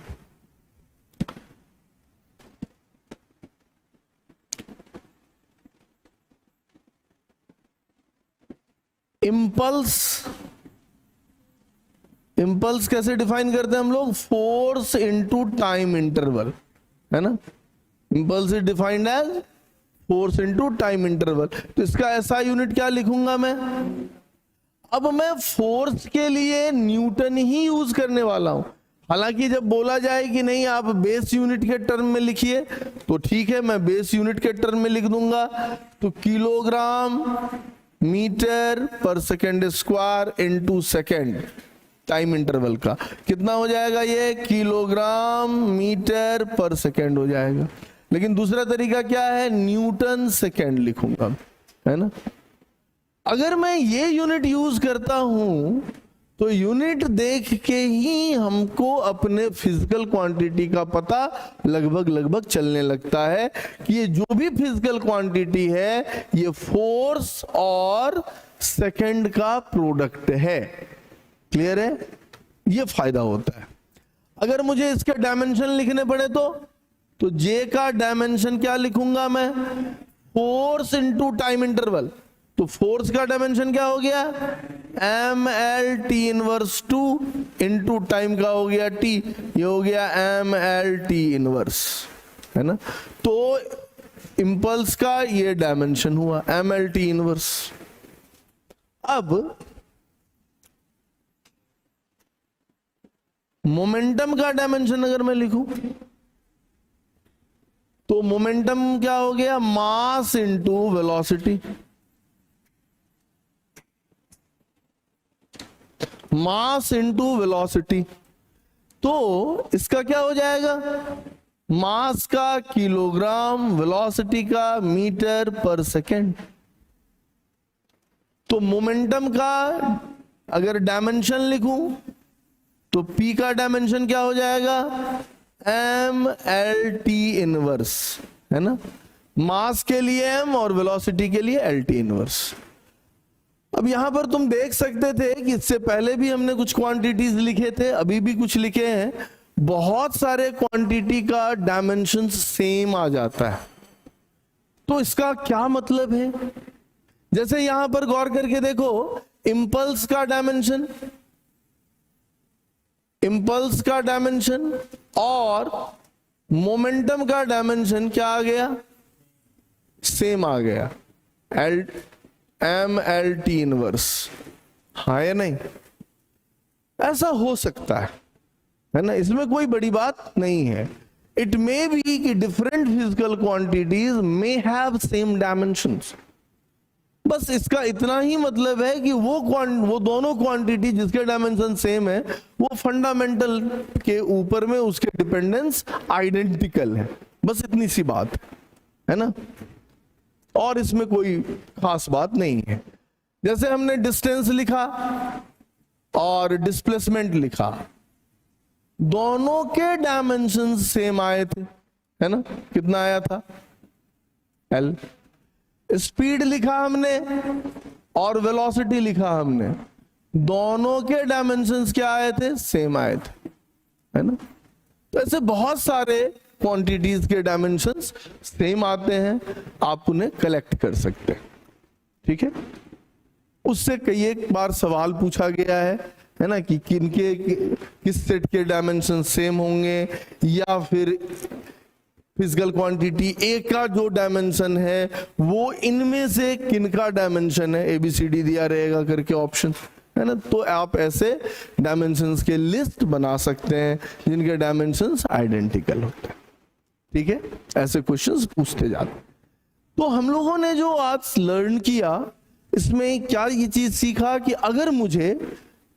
इंपल्स कैसे डिफाइन करते हैं हम लोग? फोर्स इनटू टाइम इंटरवल, है ना। Impulse is defined as force into time interval. तो इसका ऐसा यूनिट क्या लिखूंगा मैं? अब मैं फोर्स के लिए न्यूटन ही यूज करने वाला हूं। हालांकि जब बोला जाए कि नहीं आप बेस यूनिट के टर्म में लिखिए, तो ठीक है, मैं बेस यूनिट के टर्म में लिख दूंगा। तो किलोग्राम मीटर पर second square into second time interval का कितना हो जाएगा? ये किलोग्राम मीटर पर सेकेंड हो जाएगा। लेकिन दूसरा तरीका क्या है? न्यूटन सेकेंड लिखूंगा, है ना। अगर मैं ये यूनिट यूज करता हूं तो यूनिट देख के ही हमको अपने फिजिकल क्वांटिटी का पता लगभग चलने लगता है कि ये जो भी फिजिकल क्वांटिटी है ये फोर्स और सेकंड का प्रोडक्ट है। क्लियर है? ये फायदा होता है। अगर मुझे इसके डायमेंशन लिखने पड़े तो जे का डायमेंशन क्या लिखूंगा मैं? Force into time interval. तो फोर्स का डायमेंशन क्या हो गया? MLT इनवर्स 2 इनटू टाइम का हो गया T, ये हो गया MLT इनवर्स, है ना। तो इंपल्स का ये डायमेंशन हुआ MLT इनवर्स। अब मोमेंटम का डायमेंशन अगर मैं लिखूं तो मोमेंटम क्या हो गया? Mass into velocity. Mass into velocity, तो इसका क्या हो जाएगा? मास का किलोग्राम, वेलोसिटी का मीटर पर सेकेंड। तो मोमेंटम का अगर डायमेंशन लिखूं तो P का डायमेंशन क्या हो जाएगा? MLT इनवर्स, है ना। मास के लिए M और वेलोसिटी के लिए LT इनवर्स। अब यहां पर तुम देख सकते थे कि इससे पहले भी हमने कुछ क्वांटिटीज लिखे थे, अभी भी कुछ लिखे हैं। बहुत सारे क्वांटिटी का डायमेंशन सेम आ जाता है। तो इसका क्या मतलब है? जैसे यहां पर गौर करके देखो, इंपल्स का डायमेंशन, इंपल्स का डायमेंशन और मोमेंटम का डायमेंशन क्या आ गया? सेम आ गया, MLT इनवर्स। हाँ या नहीं? ऐसा हो सकता है ना, इसमें कोई बड़ी बात नहीं है। इट मे बी कि different physical quantities may have same dimensions, बस इसका इतना ही मतलब है कि वो दोनों क्वांटिटी जिसके डायमेंशन सेम है वो फंडामेंटल के ऊपर में उसके डिपेंडेंस आइडेंटिकल है, बस इतनी सी बात है ना, और इसमें कोई खास बात नहीं है। जैसे हमने डिस्टेंस लिखा और डिस्प्लेसमेंट लिखा, दोनों के डायमेंशन सेम आए थे, है ना, कितना आया था L। स्पीड लिखा हमने और वेलोसिटी लिखा हमने, दोनों के डायमेंशंस क्या आए थे, सेम आए थे, है ना। तो ऐसे बहुत सारे क्वांटिटीज के डायमेंशंस सेम आते हैं, आप उन्हें कलेक्ट कर सकते हैं, ठीक है। उससे कई एक बार सवाल पूछा गया है ना, कि किस सेट के डायमेंशन सेम होंगे, या फिर फिजिकल क्वांटिटी ए का जो डायमेंशन है वो इनमें से किनका डायमेंशन है, ABCD दिया रहेगा करके ऑप्शन, है ना। तो आप ऐसे डायमेंशंस के लिस्ट बना सकते हैं जिनके डायमेंशंस आइडेंटिकल होते हैं, ठीक है। ऐसे क्वेश्चंस पूछते जाते। तो हम लोगों ने जो आज लर्न किया, इसमें क्या ये चीज सीखा कि अगर मुझे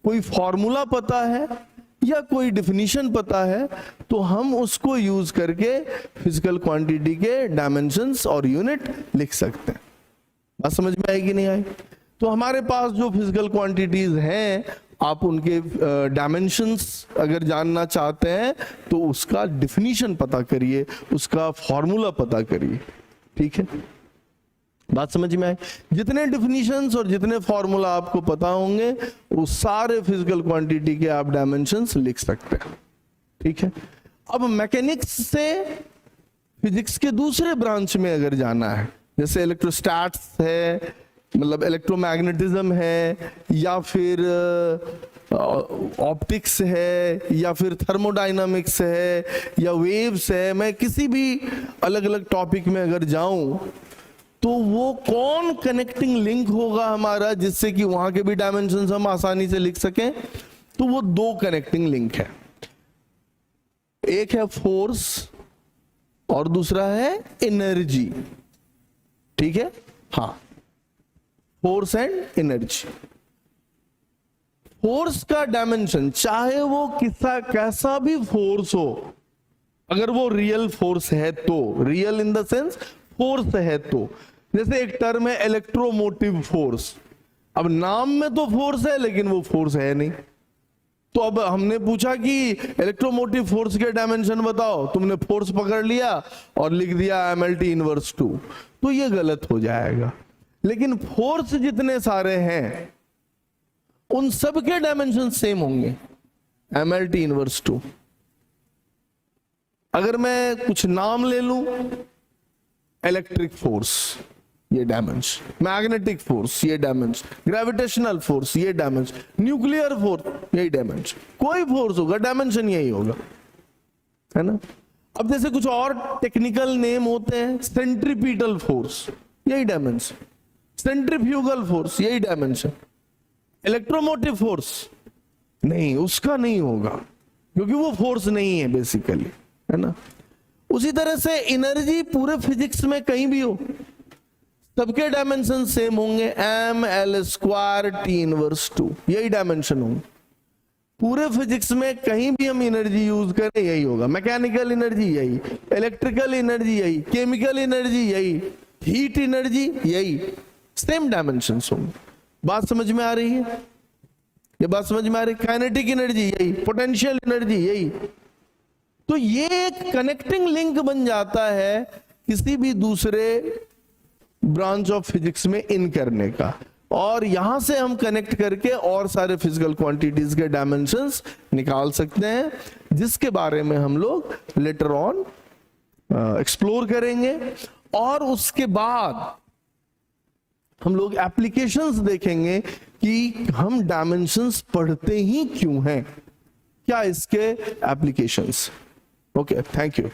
कोई फॉर्मूला पता है या कोई डिफिनीशन पता है तो हम उसको यूज करके फिजिकल क्वांटिटी के डायमेंशंस और यूनिट लिख सकते हैं। बात समझ में आई कि नहीं आई? तो हमारे पास जो फिजिकल क्वांटिटीज हैं, आप उनके डायमेंशंस अगर जानना चाहते हैं तो उसका डिफिनीशन पता करिए, उसका फॉर्मूला पता करिए, ठीक है। बात समझ में आई? जितने डिफिनीशंस और जितने फॉर्मूला आपको पता होंगे वो सारे फिजिकल क्वांटिटी के आप डायमेंशंस लिख सकते हैं, ठीक है। अब मैकेनिक्स से फिजिक्स के दूसरे ब्रांच में अगर जाना है, जैसे इलेक्ट्रोस्टैट्स है, मतलब इलेक्ट्रोमैग्नेटिज्म है, या फिर ऑप्टिक्स है, या फिर थर्मोडायनामिक्स है, या वेव्स है, मैं किसी भी अलग अलग टॉपिक में अगर जाऊं तो वो कौन कनेक्टिंग लिंक होगा हमारा जिससे कि वहां के भी डायमेंशंस हम आसानी से लिख सकें, तो वो दो कनेक्टिंग लिंक है। एक है फोर्स और दूसरा है एनर्जी, ठीक है। हाँ, फोर्स एंड एनर्जी। फोर्स का डायमेंशन, चाहे वो कैसा भी फोर्स हो, अगर वो रियल फोर्स है तो, real in the sense force है तो, जैसे एक टर्म है इलेक्ट्रोमोटिव फोर्स, अब नाम में तो फोर्स है लेकिन वो फोर्स है नहीं। तो अब हमने पूछा कि इलेक्ट्रोमोटिव फोर्स के डायमेंशन बताओ, तुमने फोर्स पकड़ लिया और लिख दिया MLT इनवर्स 2, तो ये गलत हो जाएगा। लेकिन फोर्स जितने सारे हैं उन सब के डायमेंशन सेम होंगे, MLT इनवर्स 2। अगर मैं कुछ नाम ले लूं, इलेक्ट्रिक फोर्स ये डायमेंशन, मैग्नेटिक फोर्स ये डायमेंशन, ग्रेविटेशनल फोर्स ये डायमेंशन, न्यूक्लियर फोर्स यही डायमेंशन, कोई फोर्स होगा डायमेंशन यही होगा, है ना। अब जैसे कुछ और टेक्निकल नेम होते हैं, सेंट्रीपिटल फोर्स यही डायमेंशन, सेंट्रीफ्यूगल फोर्स यही डायमेंशन, इलेक्ट्रोमोटिव फोर्स नहीं, उसका नहीं होगा क्योंकि वो फोर्स नहीं है बेसिकली, है ना। उसी तरह से एनर्जी पूरे फिजिक्स में कहीं भी हो, सबके डायमेंशन सेम होंगे, mL² T इनवर्स 2 यही डायमेंशन होंगे पूरे फिजिक्स में। कहीं भी हम एनर्जी यूज करें यही होगा, मैकेनिकल एनर्जी यही, इलेक्ट्रिकल एनर्जी यही, केमिकल एनर्जी यही, हीट एनर्जी यही, सेम डायमेंशन होंगे। बात समझ में आ रही है? ये बात समझ में आ रही? काइनेटिक एनर्जी यही, पोटेंशियल एनर्जी यही। तो ये एक कनेक्टिंग लिंक बन जाता है किसी भी दूसरे ब्रांच ऑफ फिजिक्स में इन करने का, और यहां से हम कनेक्ट करके और सारे फिजिकल क्वांटिटीज के डायमेंशंस निकाल सकते हैं, जिसके बारे में हम लोग लेटर ऑन एक्सप्लोर करेंगे। और उसके बाद हम लोग एप्लीकेशंस देखेंगे कि हम डायमेंशंस पढ़ते ही क्यों हैं, क्या इसके एप्लीकेशंस। Okay, thank you.